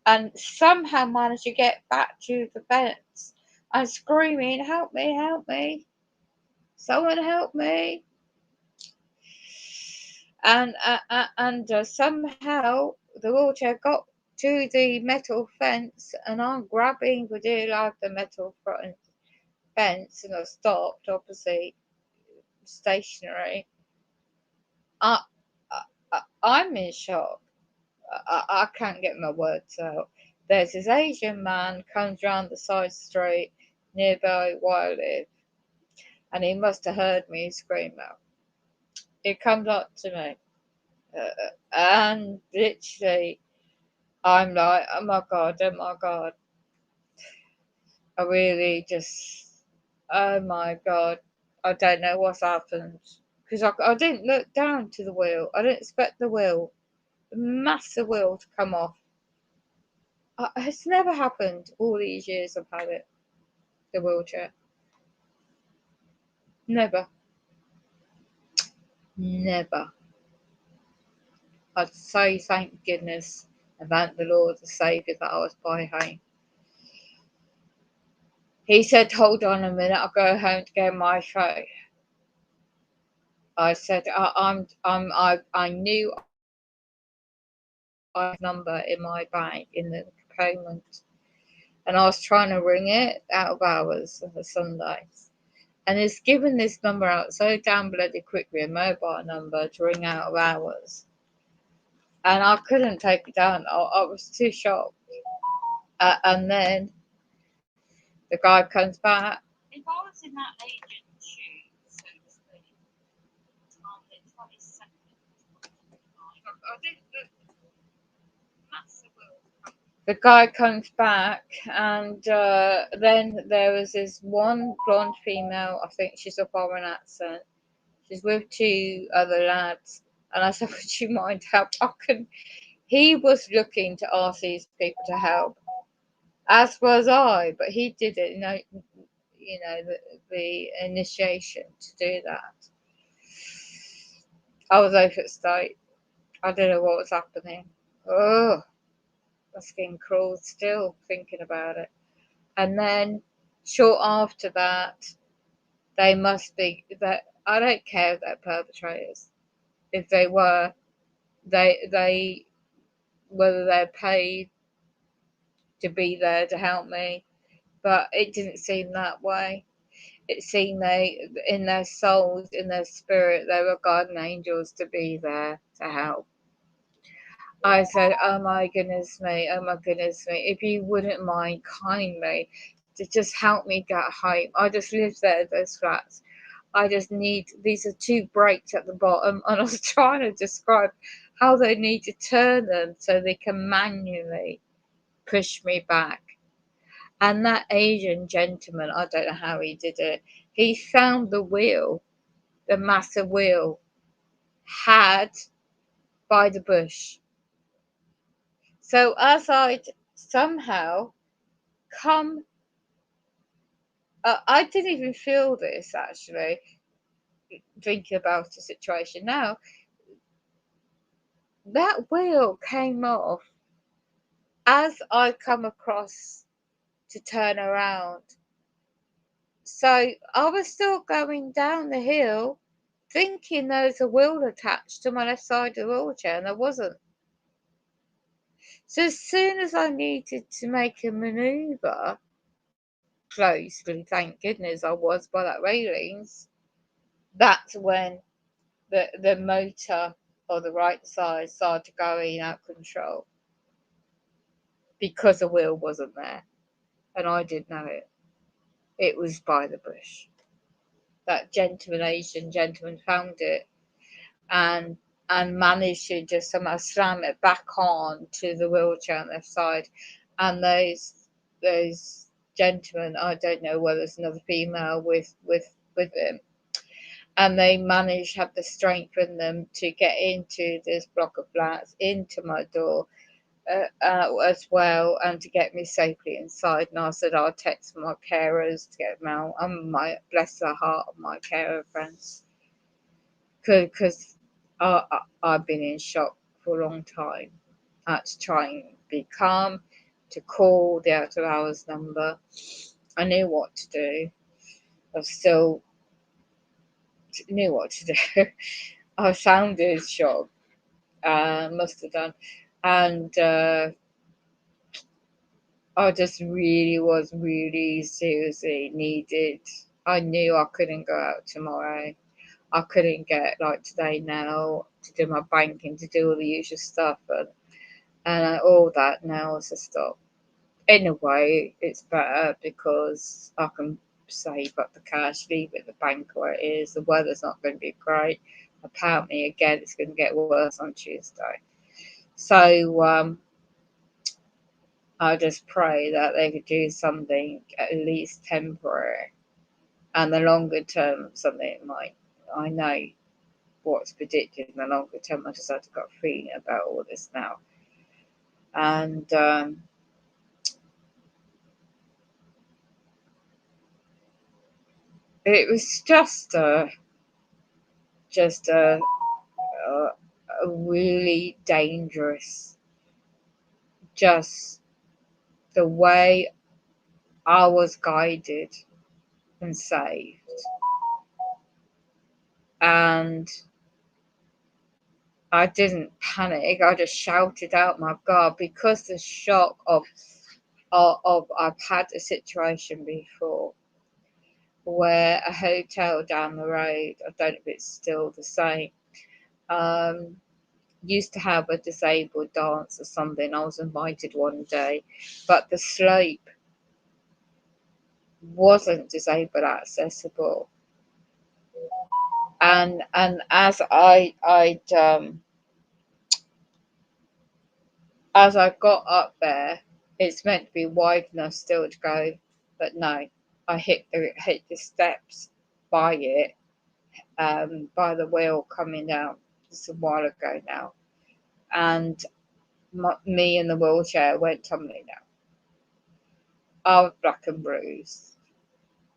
and somehow managed to get back to the fence. I'm screaming, help me, help me, someone help me. And somehow the wheelchair got to the metal fence, and I'm grabbing for dear life the metal front fence, and I stopped opposite stationary. I, I'm in shock. I can't get my words out. There's this Asian man comes round the side street nearby where I live, and he must have heard me scream out. He comes up to me, and literally, I'm like, oh my god, oh my god. I really just, oh my god, I don't know what's happened. Because I didn't look down to the wheel. I didn't expect the massive wheel to come off. It's never happened all these years I've had it, the wheelchair. Never, never. I'd say thank goodness and thank the Lord, the Saviour, that I was by home. He said, hold on a minute, I'll go home to get my phone. I said, I knew I had a number in my bag in the component, and I was trying to ring it out of hours on the Sundays. And it's given this number out so damn bloody quickly, a mobile number to ring out of hours. And I couldn't take it down. I was too shocked. And then the guy comes back. If I was in that agent's shoes, so to speak, on the 22nd, I didn't look massive. The guy comes back, and then there was this one blonde female. I think she's a foreign accent. She's with two other lads, and I said, "Would you mind help?" He was looking to ask these people to help, as was I, but he did it. The initiation to do that. I was over at state. I don't know what was happening. Oh, that's getting cruel still thinking about it. And then short after that, they must be that. I don't care if they're perpetrators. If they were, they whether they're paid to be there to help me, but it didn't seem that way. It seemed they, in their souls, in their spirit, they were guardian angels to be there to help. I said, oh my goodness me, oh my goodness me, if you wouldn't mind kindly to just help me get home. I just live there, those flats. I just need, these are two breaks at the bottom, and I was trying to describe how they need to turn them so they can manually push me back. And that Asian gentleman, I don't know how he did it, he found the wheel, the massive wheel, had by the bush. So as I'd somehow come, I didn't even feel this actually, thinking about the situation now. That wheel came off as I come across to turn around. So I was still going down the hill thinking there was a wheel attached to my left side of the wheelchair, and there wasn't. So as soon as I needed to make a manoeuvre, closely, thank goodness I was by that railings, that's when the motor on the right side started going out of control because the wheel wasn't there, and I didn't know it. It was by the bush. That Asian gentleman, found it and managed to just somehow slam it back on to the wheelchair on the left side. And those gentlemen, I don't know whether it's another female with him, and they managed to have the strength in them to get into this block of flats, into my door, as well, and to get me safely inside. And I said I'll text my carers to get them out. And my, bless their heart, my carer friends, because I've been in shock for a long time. I had to try and be calm, to call the out of hours number. I knew what to do. I still knew what to do. I sounded shocked, must have done, and I just really seriously needed. I knew I couldn't go out tomorrow. I couldn't get like today now to do my banking, to do all the usual stuff, and all that now has to stop. In a way, it's better because I can save up the cash, leave it at the bank where it is. The weather's not going to be great. Apparently, again, it's going to get worse on Tuesday. So I just pray that they could do something at least temporary, and the longer term something might. I know what's predicted in the longer term. I just had to got a feeling about all this now, and it was just a really dangerous, just the way I was guided and saved, and I didn't panic. I just shouted out my God, because the shock of I've had a situation before where a hotel down the road, I don't know if it's still the same, um, used to have a disabled dance or something. I was invited one day, but the slope wasn't disabled accessible. And as I got up there, it's meant to be wide enough still to go, but no, I hit the steps by it, by the wheel coming down just a while ago now, and me in the wheelchair went tumbling down. I was black and bruised,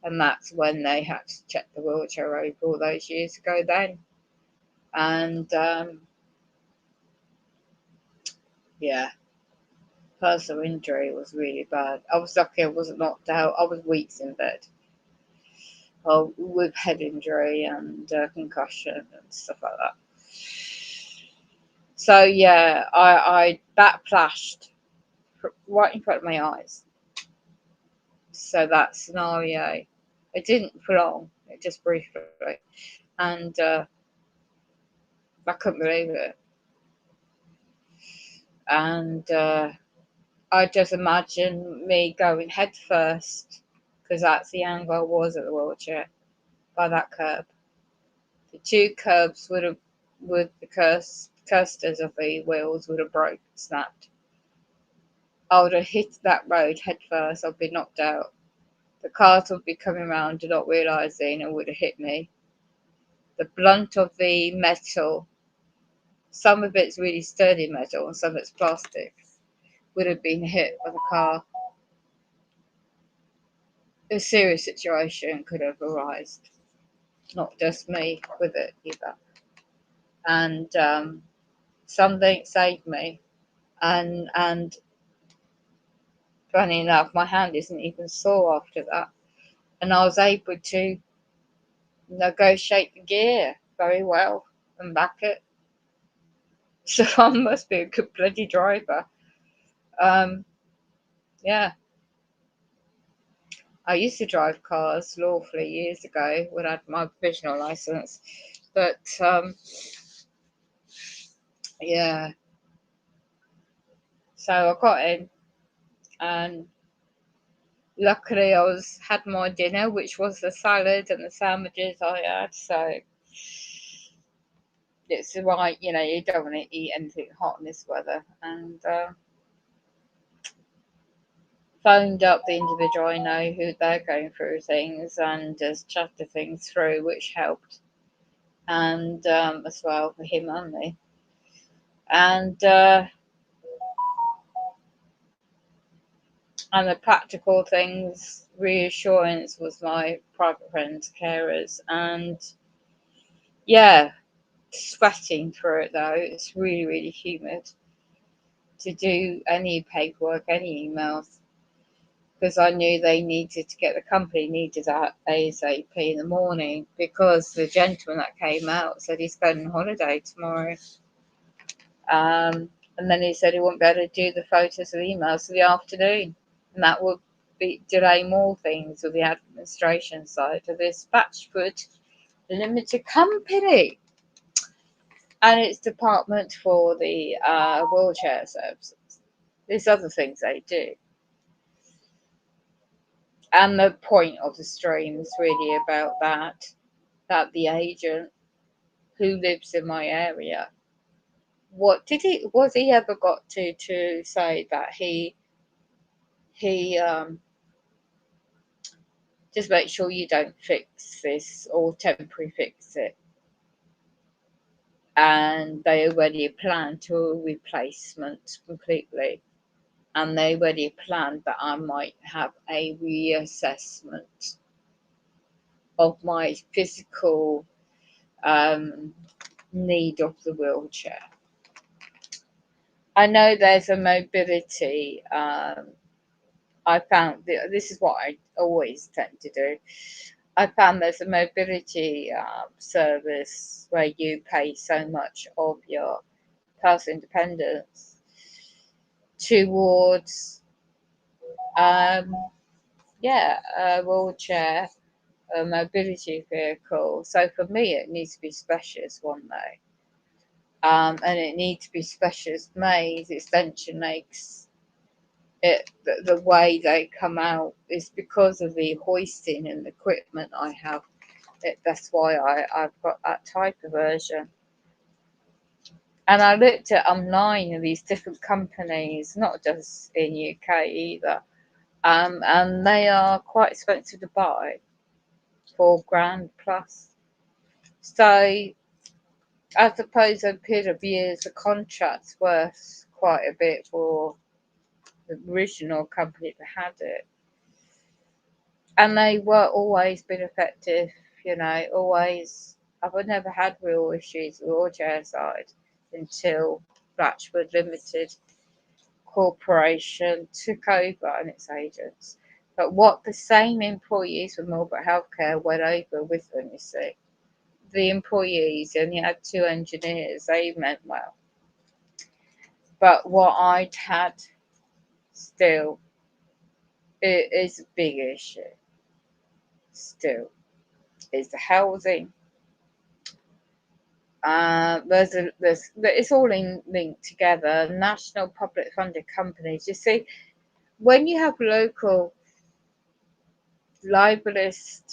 and that's when they had to check the wheelchair over all those years ago. Then, and yeah, personal injury was really bad. I was lucky I wasn't knocked out. I was weeks in bed, with head injury and concussion and stuff like that. So yeah, I that flashed right in front of my eyes. So that scenario, it didn't for long, it just briefly, and I couldn't believe it. And I just imagine me going head first, because that's the angle I was at the wheelchair, by that curb. The two curbs would have, with the casters of the wheels would have broke, snapped. I would have hit that road head first. I'd be knocked out. The cars would be coming around and not realising, and would have hit me. The blunt of the metal, some of it's really sturdy metal and some of it's plastic, would have been hit by the car. a serious situation could have arisen, not just me with it either. And something saved me. And funny enough, my hand isn't even sore after that. And I was able to negotiate the gear very well and back it. So I must be a good bloody driver. Um, yeah, I used to drive cars lawfully years ago when I had my provisional license. But yeah, so I got in, and luckily I had my dinner, which was the salad and the sandwiches I had. So it's right, you don't want to eat anything hot in this weather. And phoned up the individual I know who they're going through things and just chatted things through, which helped. And as well for him and me. And the practical things, reassurance was my private friends, carers, and yeah, sweating through it though. It's really, really humid to do any paperwork, any emails, because I knew the company needed that ASAP in the morning, because the gentleman that came out said he's going on holiday tomorrow. And then he said he wouldn't be able to do the photos and emails for the afternoon. And that would delay more things with the administration side of this Batchford Limited Company and its department for the wheelchair services. There's other things they do. And the point of the stream is really about that the agent who lives in my area, was he ever got to say that he just make sure you don't fix this or temporary fix it. And they already planned to a replacement completely. And they already planned that I might have a reassessment of my physical need of the wheelchair. I know there's a mobility. I found this is what I always tend to do. I found there's a mobility service where you pay so much of your personal independence towards, a wheelchair, a mobility vehicle. So for me, it needs to be specialist one day, and it needs to be specialist made. Extension makes it the way they come out is because of the hoisting and equipment I have. That's why I've got that type of version. And I looked at online of these different companies, not just in UK either, and they are quite expensive to buy, 4 grand plus. So I suppose over a period of years, the contract's worth quite a bit for the original company that had it. And they were always been effective, always. I've never had real issues with the wheelchair side until Batchford Limited Corporation took over and its agents. But what the same employees from Marlborough Healthcare went over with them, you see. The employees only had 2 engineers, they meant well. But what I'd had still, it is a big issue. Still, is the housing. It's all linked together. National public funded companies. You see, when you have local libelous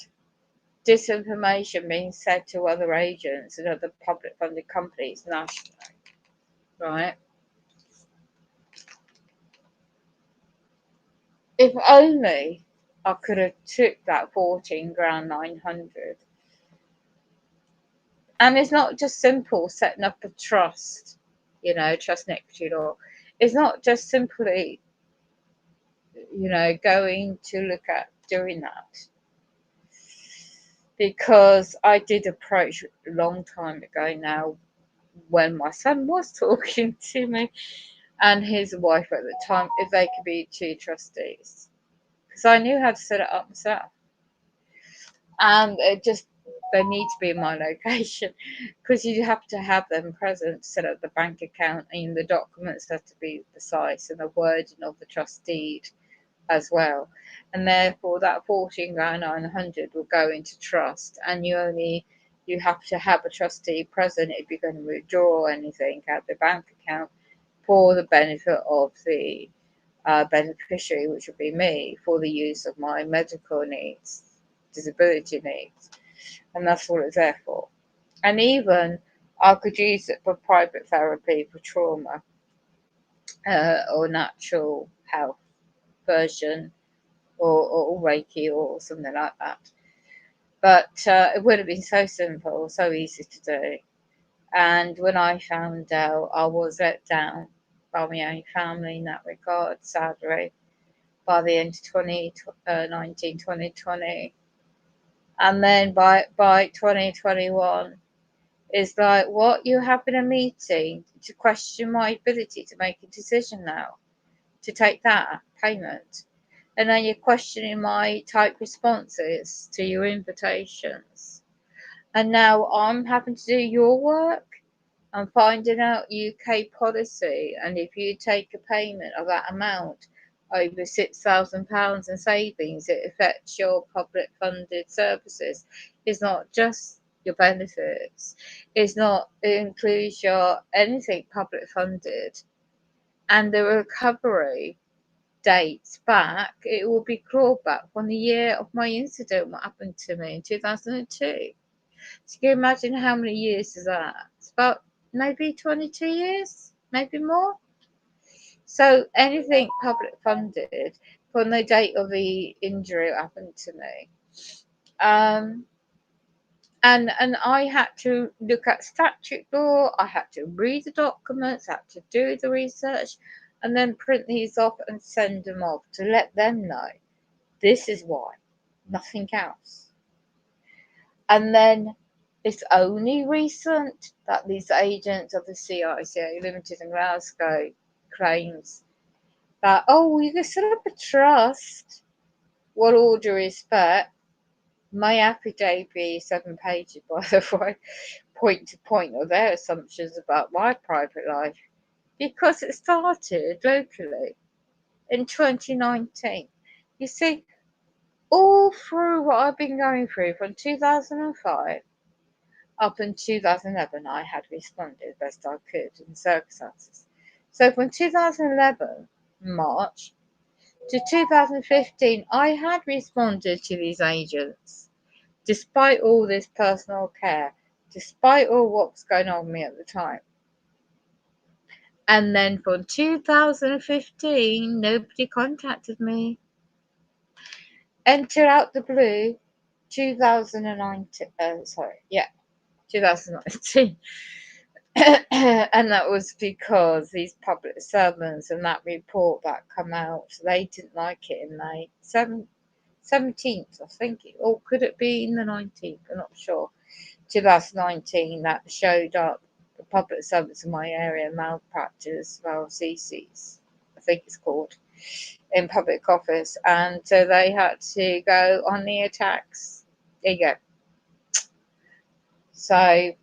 disinformation being said to other agents and other public funded companies nationally, right? If only I could have took that 14,900. And it's not just simple setting up a trust, trust and equity law. It's not just simply, going to look at doing that, because I did approach a long time ago now, when my son was talking to me and his wife at the time, if they could be two trustees, because I knew how to set it up myself, and it just, they need to be in my location, because you have to have them present to set up the bank account, and the documents have to be precise, and the wording of the trust deed as well. And therefore that 14,900 will go into trust, and you have to have a trustee present if you're going to withdraw anything out the bank account for the benefit of the beneficiary, which would be me, for the use of my medical needs, disability needs, and that's what it's there for. And even I could use it for private therapy for trauma, or natural health version, or Reiki or something like that. But it would have been so simple, so easy to do. And when I found out, I was let down by my own family in that regard, sadly, by the end of 2020. And then by 2021, it's like, what, you're having a meeting to question my ability to make a decision now, to take that payment. And then you're questioning my type responses to your invitations. And now I'm having to do your work. I'm finding out UK policy, and if you take a payment of that amount over £6,000 in savings, it affects your public funded services. It's not just your benefits. It includes your anything public funded, and the recovery dates back, it will be clawed back from the year of my incident, what happened to me in 2002. So you can imagine how many years is that? It's about maybe 22 years, maybe more. So anything public funded from the date of the injury that happened to me. Um, and I had to look at statute law, I had to read the documents, I had to do the research, and then print these off and send them off to let them know this is why, nothing else. And then it's only recent that these agents of the CICA Limited in Glasgow claims that, oh, you can set up a trust. What all due respect, my affidavit is 7 pages, by the way, point to point of their assumptions about my private life, because it started locally in 2019. You see, all through what I've been going through from 2005 up in 2011, I had responded best I could in the circumstances. So from 2011, March, to 2015, I had responded to these agents, despite all this personal care, despite all what was going on with me at the time. And then from 2015, nobody contacted me. Enter out the blue, 2019, 2019. And that was because these public servants and that report that come out, they didn't like it in May 17th, I think, or could it be in the 19th? I'm not sure. 2019, that showed up the public servants in my area malpractice, CCs, I think it's called, in public office, and so they had to go on the attacks. There you go. So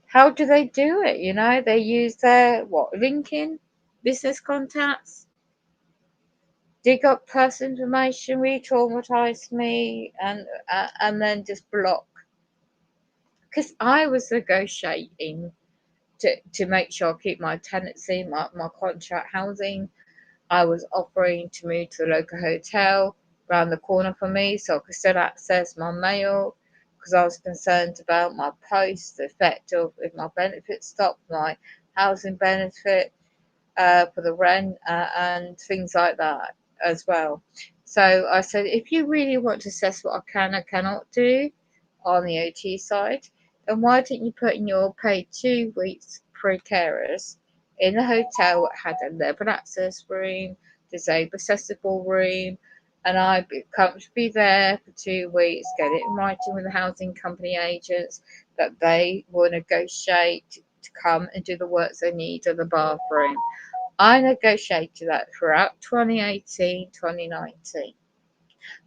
how do they do it? You know, they use their LinkedIn, business contacts, dig up personal information, re-traumatize me, and then just block. Because I was negotiating to make sure I keep my tenancy, my contract housing. I was offering to move to a local hotel around the corner from me so I could still access my mail, because I was concerned about my post, the effect of if my benefits stopped, my housing benefit for the rent, and things like that as well. So I said, if you really want to assess what I can and cannot do on the OT side, then why didn't you put in your paid 2 weeks free carers in the hotel that had a level access room, disabled accessible room, and I come to be there for 2 weeks, get it in writing with the housing company agents that they will negotiate to come and do the works they need in the bathroom. I negotiated that throughout 2018, 2019.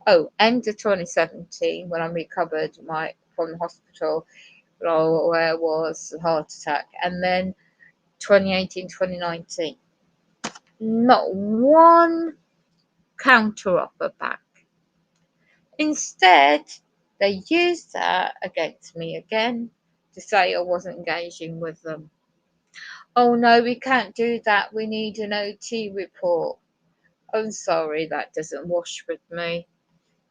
Oh, end of 2017 when I recovered my from the hospital where I was a heart attack, and then 2018, 2019. Not one counter offer back. Instead, they used that against me again to say I wasn't engaging with them. Oh no, we can't do that. We need an OT report. I'm sorry, that doesn't wash with me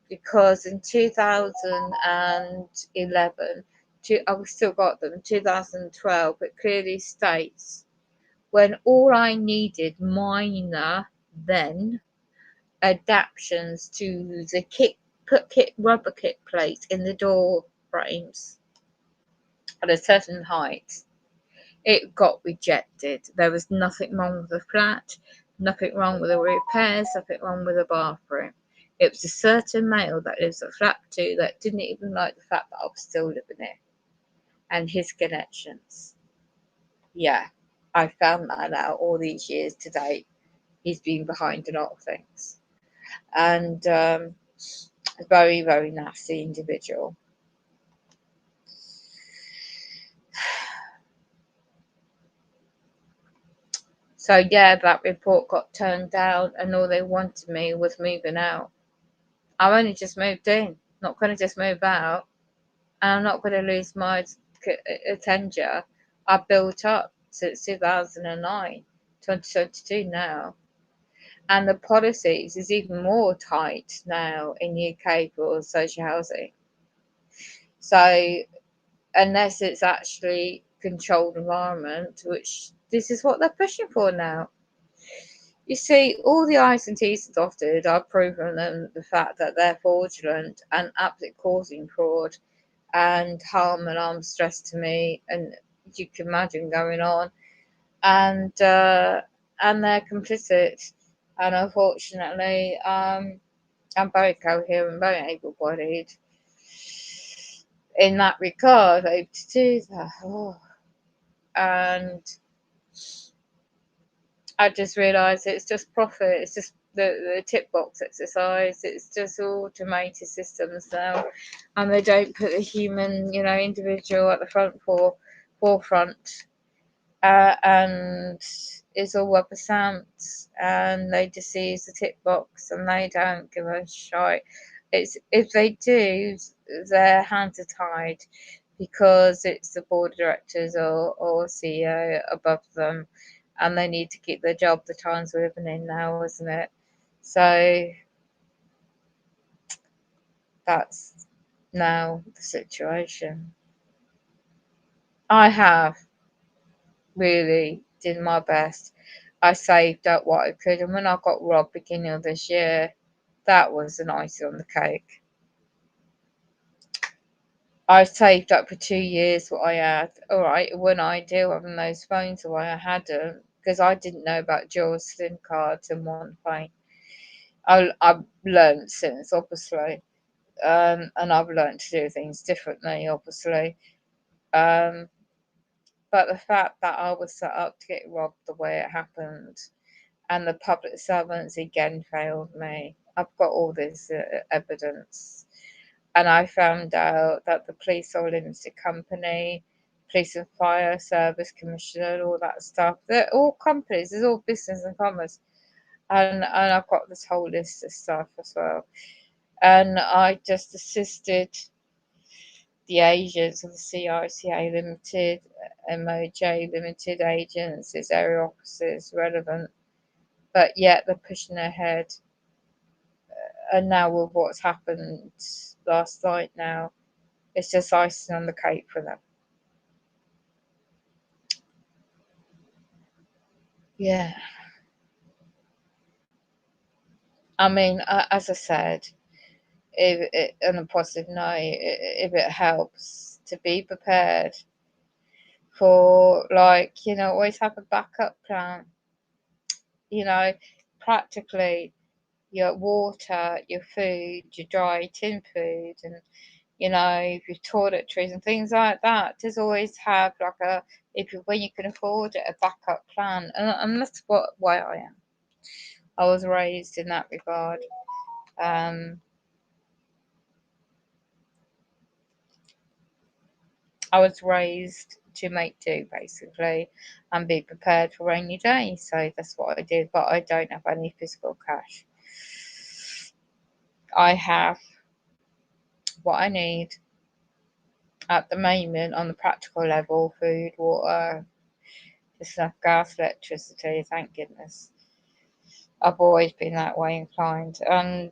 because in 2011, I've still got them, 2012, it clearly states when all I needed minor then adaptations to the rubber kit plate in the door frames at a certain height, it got rejected. There was nothing wrong with the flat, nothing wrong with the repairs, nothing wrong with the bathroom. It was a certain male that lives at flat 2 that didn't even like the fact that I was still living there and his connections. Yeah, I found that out all these years to date. He's been behind a lot of things. And a very, very nasty individual. So yeah, that report got turned down, and all they wanted me was moving out. I've only just moved in, not going to just move out, and I'm not going to lose my tenure I built up since 2009, 2022 now. And the policies is even more tight now in UK for social housing. So unless it's actually controlled environment, which this is what they're pushing for now. You see, all the I's and T's and dotted, I've proven them the fact that they're fraudulent and absolutely causing fraud and harm and stress to me, and you can imagine going on, and they're complicit. And unfortunately, I'm very coherent, very able-bodied in that regard, able to do that. Oh. And I just realised it's just profit. It's just the tick box exercise. It's just automated systems now, and they don't put the human, individual at the forefront. And it's all rubber stamped, and they just use the tick box, and they don't give a shite. It's if they do, their hands are tied because it's the board of directors or CEO above them, and they need to keep their job. The times we're living in now, isn't it? So that's now the situation. I have really did my best. I saved up what I could, and when I got robbed beginning of this year, that was an icing on the cake. I saved up for 2 years what I had. All right, it wasn't ideal having those phones the way I had them because I didn't know about dual SIM cards in one phone. I've learned since, obviously, and I've learned to do things differently, obviously. Um, but the fact that I was set up to get robbed the way it happened, and the public servants again failed me. I've got all this evidence, and I found out that the police are a limited company, police and fire service commissioner, all that stuff. They're all companies. It's all business and commerce, and I've got this whole list of stuff as well. And I just assisted the agents of the CICA Limited, MOJ Limited agents, its area officers, relevant, but yet they're pushing ahead. And now with what's happened last night now, it's just icing on the cake for them. Yeah. I mean, as I said, on a positive note, if it helps to be prepared for, always have a backup plan, you know, practically your water, your food, your dry tin food, and your toiletries and things like that. Just always have like when you can afford it, a backup plan, and that's why I am. I was raised in that regard. Um, I was raised to make do basically and be prepared for rainy days. So that's what I did, but I don't have any physical cash. I have what I need at the moment on the practical level: food, water, just enough gas, electricity, thank goodness. I've always been that way inclined. And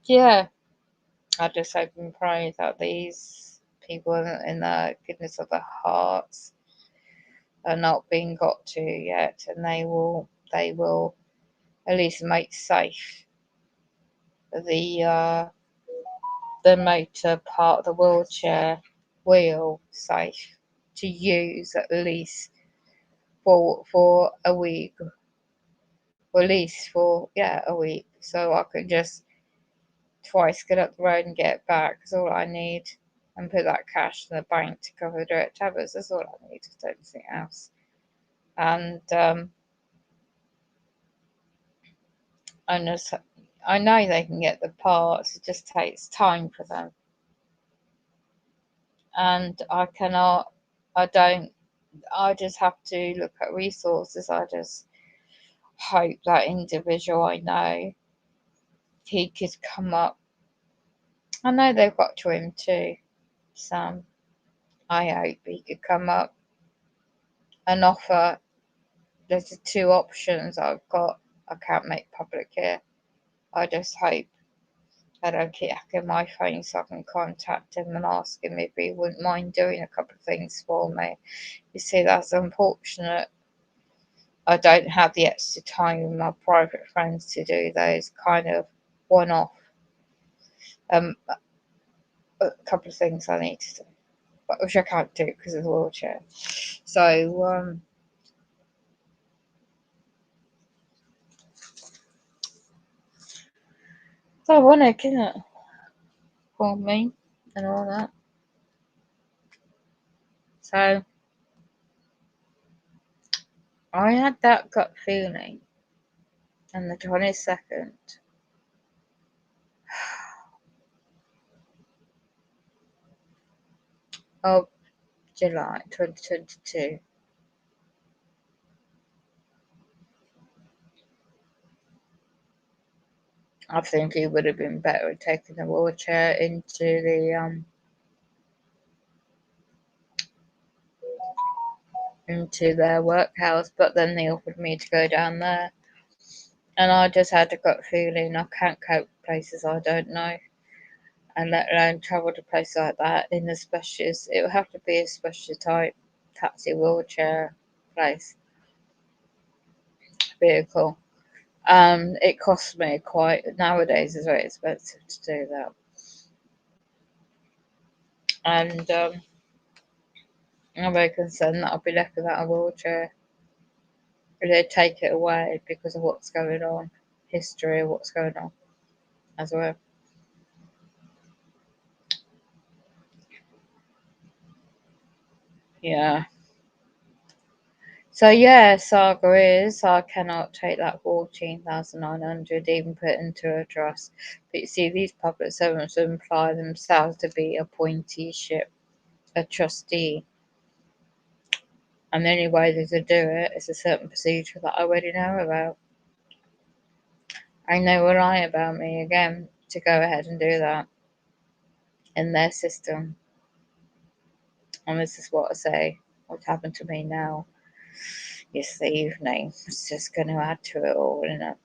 yeah, I just hope and pray that these people in the goodness of their hearts are not being got to yet, and they will at least make safe the the motor part of the wheelchair wheel safe to use at least for a week, or at least for a week, so I can just twice get up the road and get it back. Is all I need, and put that cash in the bank to cover the direct debits. That's all I need. I don't anything else. And I know they can get the parts. It just takes time for them, and I cannot. I don't. I just have to look at resources. I just hope that individual I know, he could come up. I know they've got to him too, Sam. I hope he could come up and offer. There's the two options I've got. I can't make public here. I just hope I don't keep hacking my phone so I can contact him and ask him if he wouldn't mind doing a couple of things for me. You see, that's unfortunate. I don't have the extra time with my private friends to do those kind of one-off. A couple of things I need to do, but which I can't do because of the wheelchair. So it's ironic, isn't it? For me and all that. So I had that gut feeling on the 22nd of July 2022. I think it would have been better taking the wheelchair into their workhouse, but then they offered me to go down there, and I just had a gut feeling I can't cope with places I don't know, and let alone travel to places like that in a specialist. It would have to be a special type taxi wheelchair place vehicle. It costs me quite nowadays. It's very expensive to do that, and I'm very concerned that I'll be left without a wheelchair. If they take it away because of what's going on, history of what's going on as well. Yeah. So yeah, saga is I cannot take that 14,900 even put into a trust. But you see, these public servants imply themselves to be appointeeship, a trustee, and the only way they could do it is a certain procedure that I already know about. I know a lie about me again to go ahead and do that in their system. And this is what I say. What happened to me now yesterday evening. It's just going to add to it all, isn't it?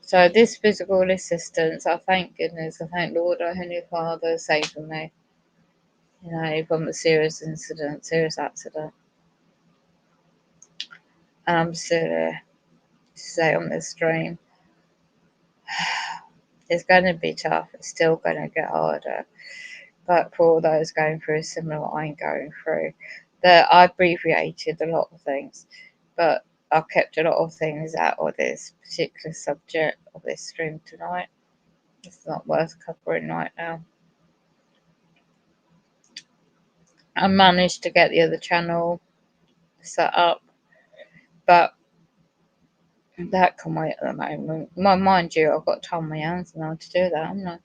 So this physical assistance, I thank goodness, I thank Lord, our Heavenly Father, saving me. From a serious incident, serious accident. And I'm still here to stay on this stream. It's going to be tough. It's still going to get harder. But for all those going through similar what I'm going through, that I abbreviated a lot of things. But I've kept a lot of things out of this particular subject of this stream tonight. It's not worth covering right now. I managed to get the other channel set up, but that can wait at the moment. Mind you, I've got time on my hands now to do that, haven't I?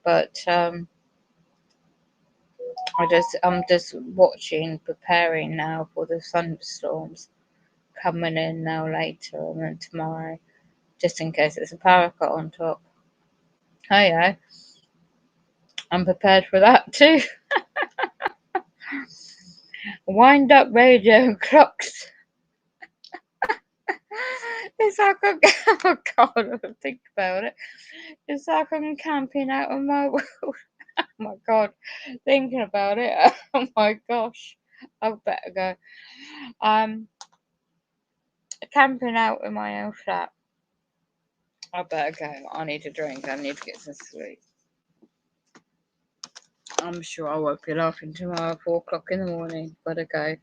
But I'm just watching, preparing now for the thunderstorms coming in now later and then tomorrow, just in case it's a power cut on top. Hey, yeah, I'm prepared for that too. Wind up radio clocks. It's like oh God, I think about it. It's like I'm camping out on my world. Oh my God, thinking about it. Oh my gosh, I better go. Camping out in my own flat. I better go. I need a drink. I need to get some sleep. I'm sure I won't be laughing tomorrow at 4 o'clock in the morning. Gotta go.